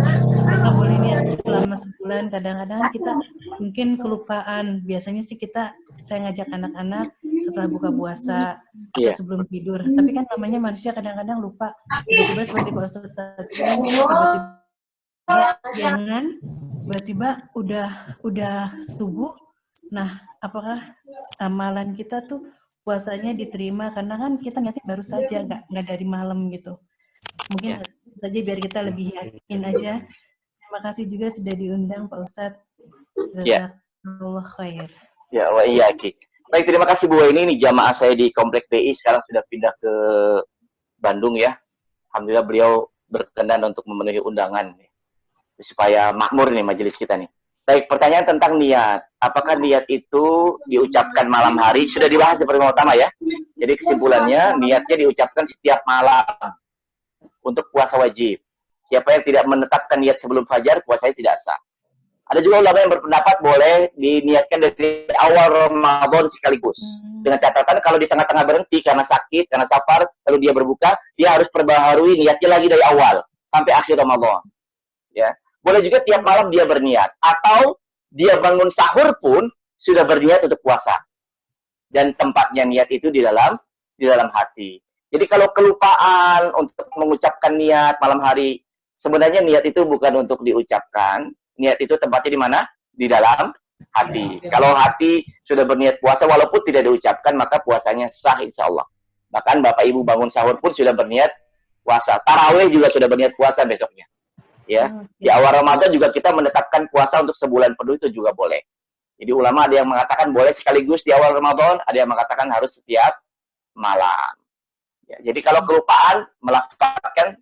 Kita boleh niat selama sebulan. Kadang-kadang kita mungkin kelupaan. Biasanya sih saya ngajak anak-anak setelah buka puasa atau sebelum tidur. Tapi kan namanya manusia kadang-kadang lupa. Tiba-tiba seperti Pak Ustadz tadi, tiba-tiba udah subuh. Nah, apakah amalan kita tuh puasanya diterima? Karena kan kita niatnya baru saja, nggak dari malam gitu. Mungkin saja biar kita lebih yakin aja. Terima kasih juga sudah diundang Pak Ustadz. Jazakallah khair. Ya, wa iyaki. Baik, terima kasih Bu Eni. Ini jamaah saya di Komplek PI sekarang sudah pindah ke Bandung ya. Alhamdulillah beliau berkenan untuk memenuhi undangan supaya makmur nih majelis kita nih. Baik, pertanyaan tentang niat. Apakah niat itu diucapkan malam hari? Sudah dibahas di pertemuan utama ya. Jadi kesimpulannya, niatnya diucapkan setiap malam untuk puasa wajib. Siapa yang tidak menetapkan niat sebelum fajar, puasanya tidak sah. Ada juga ulama yang berpendapat boleh diniatkan dari awal Ramadan sekaligus. Dengan catatan kalau di tengah-tengah berhenti karena sakit, karena safar, lalu dia berbuka, dia harus perbaharui niatnya lagi dari awal sampai akhir Ramadan. Ya. Boleh juga tiap malam dia berniat. Atau dia bangun sahur pun sudah berniat untuk puasa. Dan tempatnya niat itu di dalam hati. Jadi kalau kelupaan untuk mengucapkan niat malam hari, sebenarnya niat itu bukan untuk diucapkan. Niat itu tempatnya di mana? Di dalam hati. Kalau hati sudah berniat puasa walaupun tidak diucapkan, maka puasanya sah insya Allah. Bahkan Bapak Ibu bangun sahur pun sudah berniat puasa. Tarawih juga sudah berniat puasa besoknya. Ya, di awal Ramadan juga kita menetapkan puasa untuk sebulan penuh itu juga boleh. Jadi ulama ada yang mengatakan boleh sekaligus di awal Ramadan, ada yang mengatakan harus setiap malam. Ya, jadi kalau kelupaan melafalkan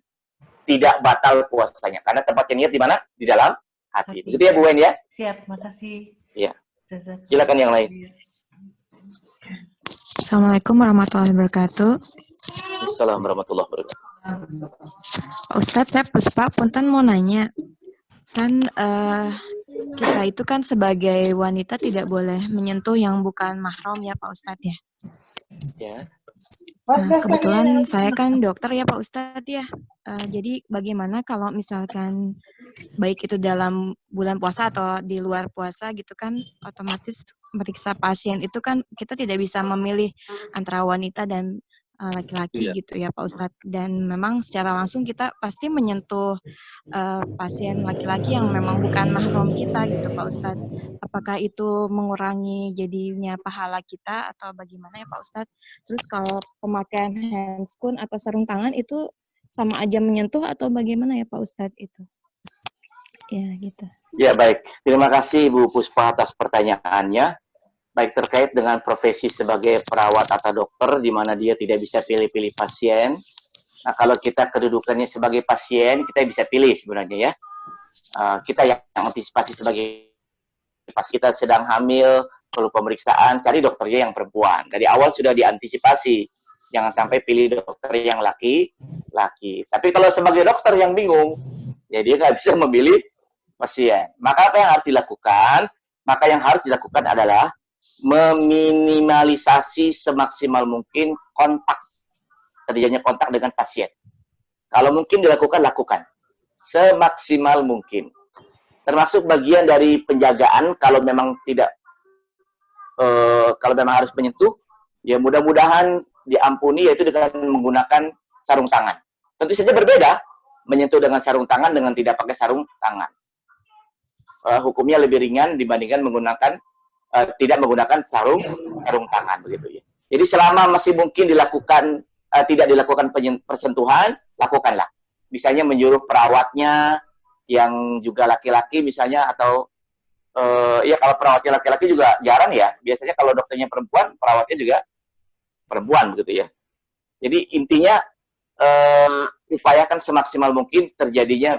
tidak batal puasanya karena tempatnya niat di mana? Di dalam hati. Begitu ya Bu Wen ya? Siap, makasih. Ya. Silakan yang lain. Assalamualaikum warahmatullahi wabarakatuh. Assalamualaikum warahmatullahi wabarakatuh. Ustadz, saya Puspa, punten mau nanya. Kan kita itu kan sebagai wanita tidak boleh menyentuh yang bukan mahram ya Pak Ustadz ya? Ya. Nah, kebetulan saya kan dokter ya Pak Ustadz ya. Jadi bagaimana kalau misalkan baik itu dalam bulan puasa atau di luar puasa gitu kan, otomatis meriksa pasien itu kan kita tidak bisa memilih antara wanita dan laki-laki gitu ya Pak Ustadz. Dan memang secara langsung kita pasti menyentuh pasien laki-laki yang memang bukan mahram kita gitu Pak Ustadz. apakah itu mengurangi jadinya pahala kita atau bagaimana ya Pak Ustadz? Terus kalau pemakaian handscoon atau sarung tangan itu sama aja menyentuh atau bagaimana ya Pak Ustadz itu? Ya gitu. Ya baik, terima kasih Bu Puspa atas pertanyaannya. Baik terkait dengan profesi sebagai perawat atau dokter, di mana dia tidak bisa pilih-pilih pasien. Nah, kalau kita kedudukannya sebagai pasien, kita bisa pilih sebenarnya ya. Kita yang antisipasi sebagai pasien, kita sedang hamil, perlu pemeriksaan, cari dokternya yang perempuan. Dari awal sudah diantisipasi. Jangan sampai pilih dokter yang laki-laki. Tapi kalau sebagai dokter yang bingung, ya dia nggak bisa memilih pasien. Maka apa yang harus dilakukan? Maka yang harus dilakukan adalah meminimalisasi semaksimal mungkin terjadinya kontak dengan pasien. Kalau mungkin dilakukan, lakukan semaksimal mungkin. Termasuk bagian dari penjagaan kalau memang tidak, kalau memang harus menyentuh, ya mudah-mudahan diampuni, yaitu dengan menggunakan sarung tangan. Tentu saja berbeda menyentuh dengan sarung tangan dengan tidak pakai sarung tangan. Hukumnya lebih ringan dibandingkan menggunakan tidak menggunakan sarung tangan begitu ya. Jadi selama masih mungkin dilakukan tidak dilakukan persentuhan, lakukanlah. Misalnya menyuruh perawatnya yang juga laki-laki misalnya, atau ya kalau perawatnya laki-laki juga jarang ya. Biasanya kalau dokternya perempuan, perawatnya juga perempuan begitu ya. Jadi intinya upayakan semaksimal mungkin terjadinya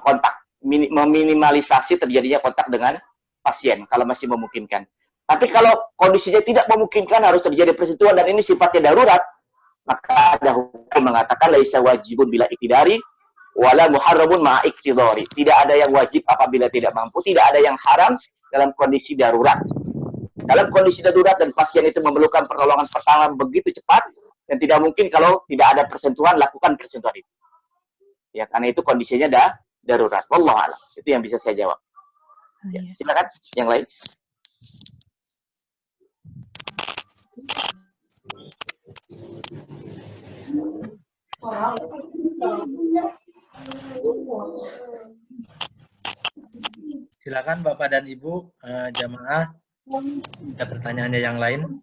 kontak, meminimalisasi terjadinya kontak dengan pasien kalau masih memungkinkan. Tapi kalau kondisinya tidak memungkinkan, harus terjadi persentuhan dan ini sifatnya darurat, maka ada hukum mengatakan laisa wajibun bila iktidari wala muharramun ma'a iktidari. Tidak ada yang wajib apabila tidak mampu, tidak ada yang haram dalam kondisi darurat. Dalam kondisi darurat dan pasien itu memerlukan pertolongan pertama begitu cepat dan tidak mungkin kalau tidak ada persentuhan, lakukan persentuhan itu. Ya, karena itu kondisinya darurat. Wallahu a'lam. Itu yang bisa saya jawab. Ya, silakan yang lain. Silakan Bapak dan Ibu jamaah, ada pertanyaannya yang lain?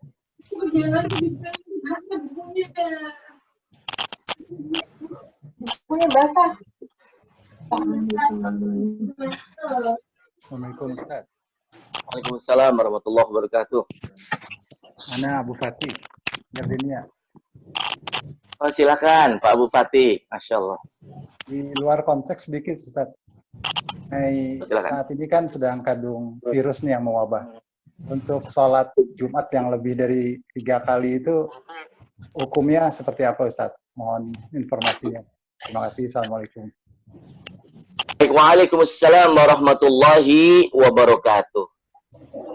Assalamualaikum Ustaz. Waalaikumsalam warahmatullahi wabarakatuh. Ana Abu Fatih, Gardenia. Oh, silakan Pak Abu Fatih. Masya Allah. Di luar konteks sedikit Ustaz. Saat ini kan sedang kadung virus nih yang mewabah. Untuk sholat Jumat yang lebih dari 3 kali itu hukumnya seperti apa Ustaz? Mohon informasinya. Terima kasih. Assalamualaikum. Waalaikumsalam warahmatullahi wabarakatuh.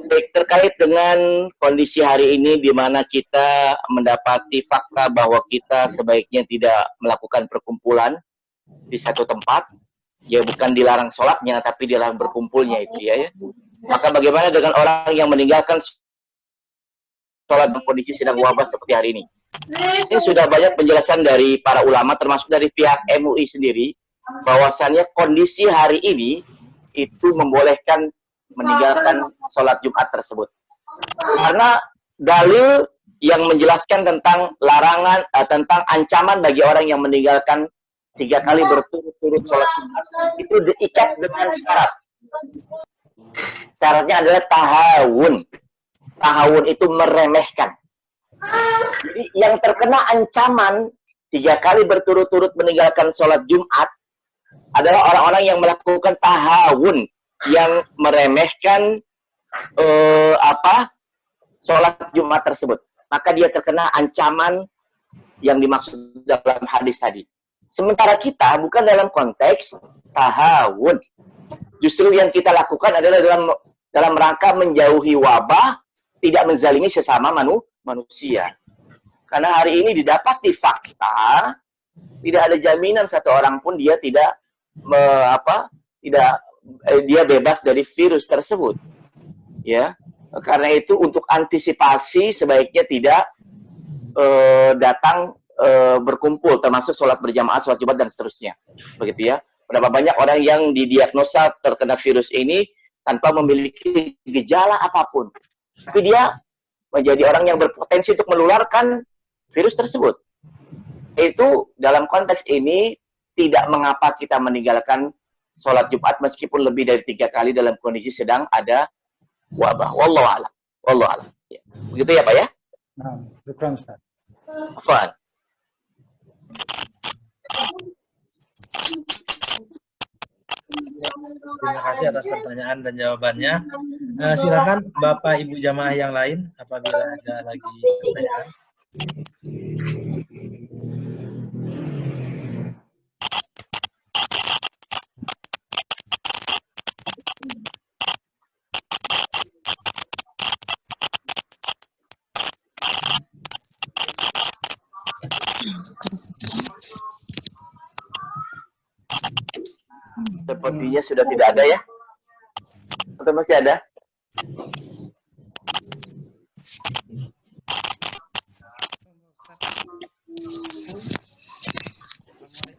Baik, terkait dengan kondisi hari ini di mana kita mendapati fakta bahwa kita sebaiknya tidak melakukan perkumpulan di satu tempat, ya bukan dilarang sholatnya, tapi dilarang berkumpulnya itu ya. Maka bagaimana dengan orang yang meninggalkan sholat dalam kondisi sedang wabah seperti hari ini? Ini sudah banyak penjelasan dari para ulama, termasuk dari pihak MUI sendiri, bahwasannya kondisi hari ini itu membolehkan meninggalkan sholat Jumat tersebut. Karena dalil yang menjelaskan tentang larangan, tentang ancaman bagi orang yang meninggalkan 3 kali berturut-turut sholat Jumat itu diikat dengan syarat. Syaratnya adalah tahawun. Tahawun itu meremehkan. Jadi yang terkena ancaman 3 kali berturut-turut meninggalkan sholat Jumat adalah orang-orang yang melakukan tahawun, yang meremehkan sholat Jumat tersebut. Maka dia terkena ancaman yang dimaksud dalam hadis tadi. Sementara kita bukan dalam konteks tahawun. Justru yang kita lakukan adalah dalam rangka menjauhi wabah, tidak menzalimi sesama manusia. Karena hari ini didapati fakta, tidak ada jaminan satu orang pun dia tidak dia bebas dari virus tersebut. Ya. Karena itu untuk antisipasi sebaiknya tidak datang berkumpul, termasuk sholat berjamaah, sholat Jumat dan seterusnya. Begitu ya. Berapa banyak orang yang didiagnosa terkena virus ini tanpa memiliki gejala apapun. Tapi dia menjadi orang yang berpotensi untuk menularkan virus tersebut. Itu dalam konteks ini tidak mengapa kita meninggalkan sholat Jumat meskipun lebih dari 3 kali dalam kondisi sedang ada wabah. Wallahu a'lam. Wallahu a'lam. Ya. Begitu ya Pak ya? Nah, syukran Ustaz. Afwan. Terima kasih atas pertanyaan dan jawabannya. Silakan Bapak Ibu jamaah yang lain apabila ada lagi pertanyaan. Sepertinya sudah tidak ada ya? Atau masih ada?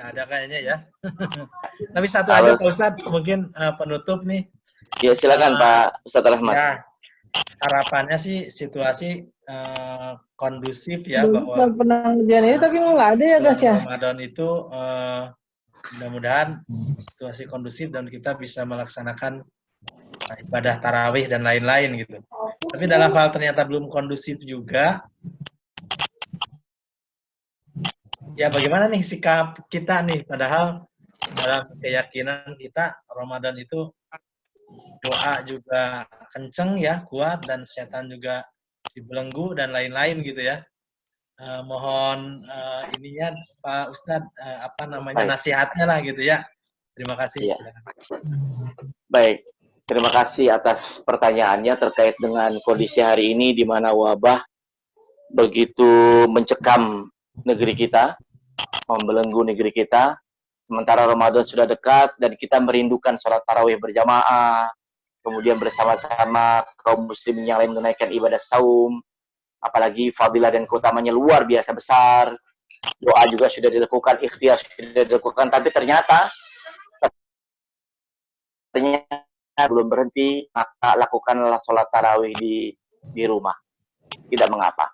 Ada kayaknya ya. Tapi satu aja Pak Ustadz, mungkin penutup nih. Ya silakan Pak Ustadz Rahmat. Ya, harapannya sih situasi kondusif ya, bahwa penanggulangan ini tapi nggak ada ya guys ya. Ramadan itu mudah-mudahan situasi kondusif dan kita bisa melaksanakan ibadah tarawih dan lain-lain gitu. Tapi dalam hal ternyata belum kondusif juga, ya bagaimana nih sikap kita nih, padahal dalam keyakinan kita Ramadan itu doa juga kenceng ya, kuat, dan setan juga dibelenggu dan lain-lain gitu ya. Mohon ininya Pak Ustadz nasihatnya lah gitu ya. Terima kasih. Ya. Baik, terima kasih atas pertanyaannya terkait dengan kondisi hari ini di mana wabah begitu mencekam negeri kita, membelenggu negeri kita. Sementara Ramadan sudah dekat dan kita merindukan sholat tarawih berjamaah, kemudian bersama-sama kaum muslimin yang lain menunaikan ibadah saum. Apalagi fadilah dan keutamanya luar biasa besar. Doa juga sudah dilakukan, ikhtiar sudah dilakukan, tapi ternyata belum berhenti, maka lakukanlah sholat tarawih di rumah. Tidak mengapa.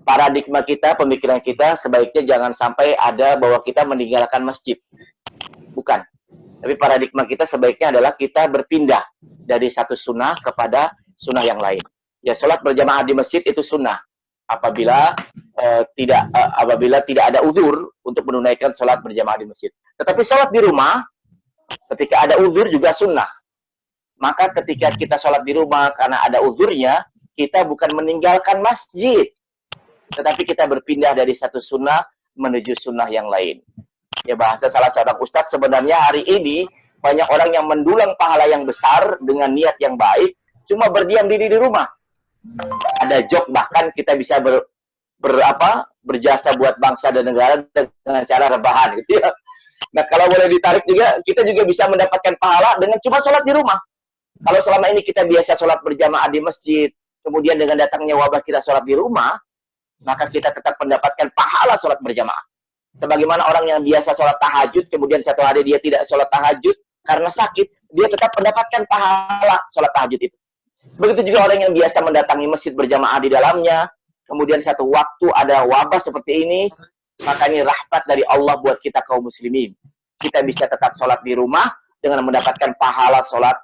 Paradigma kita, pemikiran kita sebaiknya jangan sampai ada bahwa kita meninggalkan masjid. Bukan. Tapi paradigma kita sebaiknya adalah kita berpindah dari satu sunnah kepada sunnah yang lain. Ya, sholat berjamaah di masjid itu sunnah. Apabila tidak ada uzur untuk menunaikan sholat berjamaah di masjid. Tetapi sholat di rumah, ketika ada uzur juga sunnah. Maka ketika kita sholat di rumah karena ada uzurnya, kita bukan meninggalkan masjid, tetapi kita berpindah dari satu sunnah menuju sunnah yang lain. Ya, bahasa salah seorang ustadz, sebenarnya hari ini banyak orang yang mendulang pahala yang besar dengan niat yang baik, cuma berdiam diri di rumah. Ada job bahkan kita bisa berjasa buat bangsa dan negara dengan cara rebahan gitu ya. Nah, kalau boleh ditarik juga, kita juga bisa mendapatkan pahala dengan cuma sholat di rumah. Kalau selama ini kita biasa sholat berjamaah di masjid, kemudian dengan datangnya wabah kita sholat di rumah, maka kita tetap mendapatkan pahala sholat berjamaah. Sebagaimana orang yang biasa sholat tahajud, kemudian satu hari dia tidak sholat tahajud karena sakit, dia tetap mendapatkan pahala sholat tahajud itu. Begitu juga orang yang biasa mendatangi masjid berjamaah di dalamnya, kemudian satu waktu ada wabah seperti ini, maka ini rahmat dari Allah buat kita kaum muslimin. Kita bisa tetap sholat di rumah dengan mendapatkan pahala sholat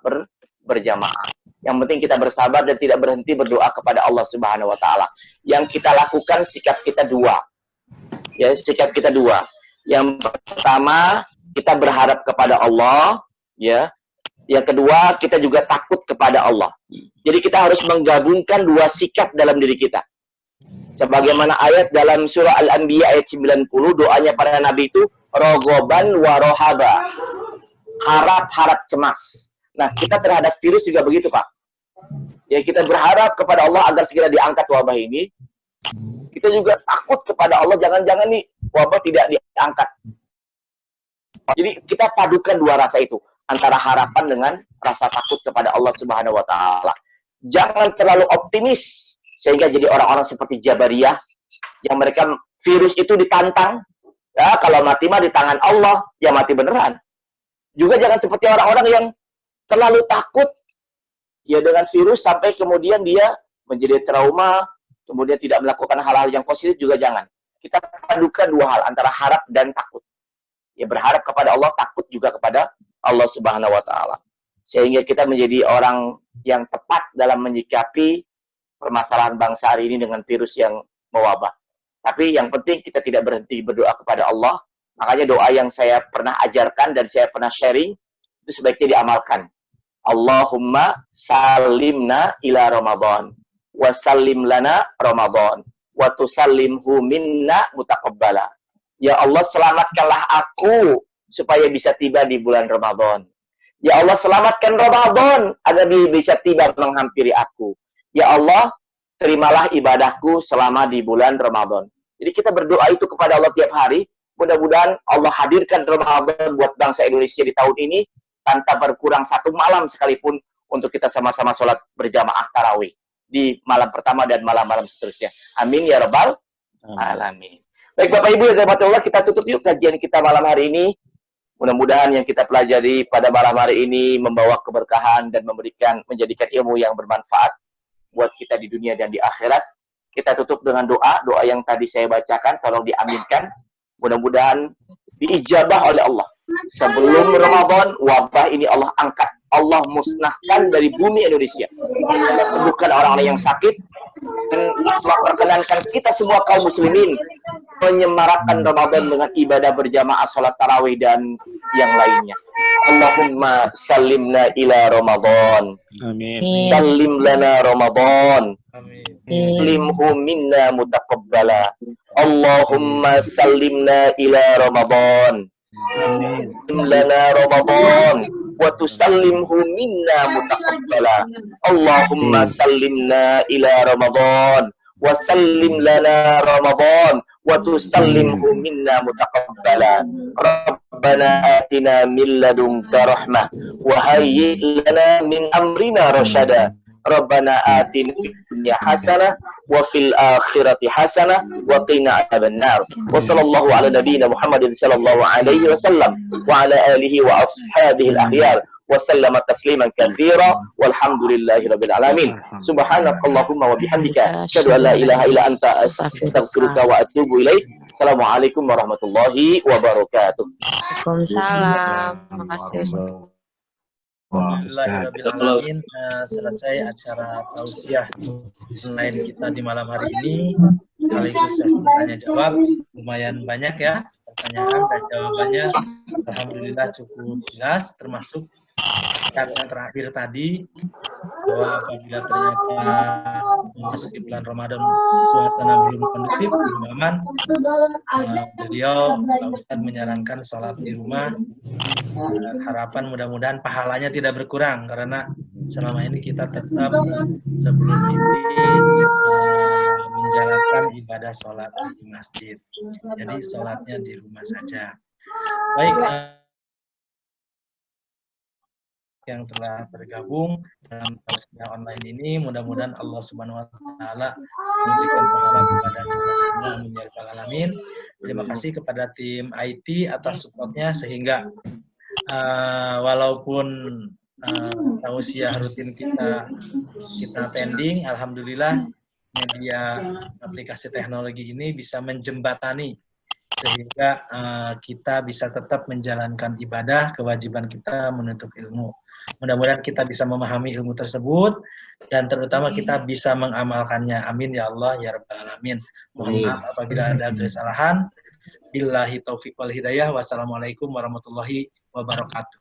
berjamaah. Yang penting kita bersabar dan tidak berhenti berdoa kepada Allah Subhanahu wa Ta'ala. Yang kita lakukan, sikap kita dua. Ya, sikap kita dua. Yang pertama, kita berharap kepada Allah, ya. Yang kedua, kita juga takut kepada Allah. Jadi kita harus menggabungkan dua sikap dalam diri kita. Sebagaimana ayat dalam surah Al-Anbiya ayat 90, doanya para nabi itu rogoban wa rohaba. Harap-harap cemas. Nah, kita terhadap virus juga begitu, Pak. Ya, kita berharap kepada Allah agar segera diangkat wabah ini. Kita juga takut kepada Allah, jangan-jangan nih wabah tidak diangkat. Jadi kita padukan dua rasa itu, antara harapan dengan rasa takut kepada Allah Subhanahu wa Ta'ala. Jangan terlalu optimis sehingga jadi orang-orang seperti Jabariyah yang mereka virus itu ditantang, ya kalau mati mah di tangan Allah, ya mati beneran. Juga jangan seperti orang-orang yang terlalu takut Ya dengan virus sampai kemudian dia menjadi trauma, kemudian tidak melakukan hal-hal yang positif juga jangan. Kita padukan dua hal, antara harap dan takut. Ya berharap kepada Allah, takut juga kepada Allah Subhanahu wa taala. Sehingga kita menjadi orang yang tepat dalam menyikapi permasalahan bangsa hari ini dengan virus yang mewabah. Tapi yang penting kita tidak berhenti berdoa kepada Allah. Makanya doa yang saya pernah ajarkan dan saya pernah sharing itu sebaiknya diamalkan. Allahumma salimna ila Ramadan wa sallim lana Ramadan wa tusallimhu minna mutaqabbala. Ya Allah, selamatkanlah aku supaya bisa tiba di bulan Ramadan. Ya Allah, selamatkan Ramadan agar bisa tiba menghampiri aku. Ya Allah, terimalah ibadahku selama di bulan Ramadan. Jadi kita berdoa itu kepada Allah tiap hari. Mudah-mudahan Allah hadirkan Ramadan buat bangsa Indonesia di tahun ini tanpa berkurang satu malam sekalipun untuk kita sama-sama sholat berjamaah tarawih di malam pertama dan malam-malam seterusnya. Amin ya rabbal alamin. Baik Bapak Ibu yang dirahmati Allah, kita tutup yuk kajian kita malam hari ini. Mudah-mudahan yang kita pelajari pada malam hari ini membawa keberkahan dan menjadikan ilmu yang bermanfaat buat kita di dunia dan di akhirat. Kita tutup dengan doa yang tadi saya bacakan, tolong diaminkan. Mudah-mudahan diijabah oleh Allah. Sebelum Ramadan, wabah ini Allah angkat. Allah musnahkan dari bumi Indonesia. Allah sembuhkan orang-orang yang sakit. Dan Allah perkenankan kita semua kaum muslimin menyemarakkan Ramadan dengan ibadah berjamaah, sholat tarawih, dan yang lainnya. Allahumma salimna ila Ramadan. Amin. Salim lana Ramadan. Amin. Salimhu minna mutaqabbala. Allahumma salimna ila Ramadan. Salim lana Ramadan wa tusallimhu minna mutaqabbala. Allahumma salimna ila Ramadan wa sallim lana Ramadan wa tusallimhu minna mutaqabbala. Rabbana atina min ladunka rahmah wa hayyi' lana min amrina rasyada. Rabbana atina fid dunya hasanah wa fil akhirati hasanah wa qina adzabannar. Wa sallallahu ala nabiyyina Muhammadin sallallahu alaihi wasallam wa ala alihi wa ashabihi al-akhyar wa sallama tasliman katsira walhamdulillahi rabbil alamin. Subhanakallahumma wa bihamdika asyhadu an la ilaha illa anta astaghfiruka wa atubu ilaik. Assalamualaikum warahmatullahi wabarakatuh. Waalaikumsalam. Makasih Ustaz. Alhamdulillahirrahmanirrahim. Selesai acara tausiah online kita di malam hari ini. Sekaligus sesi tanya jawab. Lumayan banyak ya pertanyaan dan jawabannya. Alhamdulillah cukup jelas, termasuk yang terakhir tadi, bahwa apabila ternyata memasuki bulan Ramadan suasana belum kondusif, belum aman, beliau Pak Ustadz menyarankan sholat di rumah. Harapan mudah-mudahan pahalanya tidak berkurang, karena selama ini kita tetap sebelum ini menjalankan ibadah sholat di masjid. Jadi sholatnya di rumah saja. Baik, yang telah bergabung dalam tausiah online ini, mudah-mudahan Allah Subhanahu wa taala memberikan pahala kepada kita semua, amin ya rabbal alamin. Terima kasih kepada tim IT atas supportnya, sehingga walaupun tausiah rutin kita pending, alhamdulillah media aplikasi teknologi ini bisa menjembatani sehingga kita bisa tetap menjalankan ibadah, kewajiban kita menuntut ilmu. Mudah-mudahan kita bisa memahami ilmu tersebut dan terutama kita bisa mengamalkannya. Amin ya Allah ya rabbal alamin. Mohon maaf apabila ada kesalahan. Billahi taufiq wal hidayah. Wassalamualaikum warahmatullahi wabarakatuh.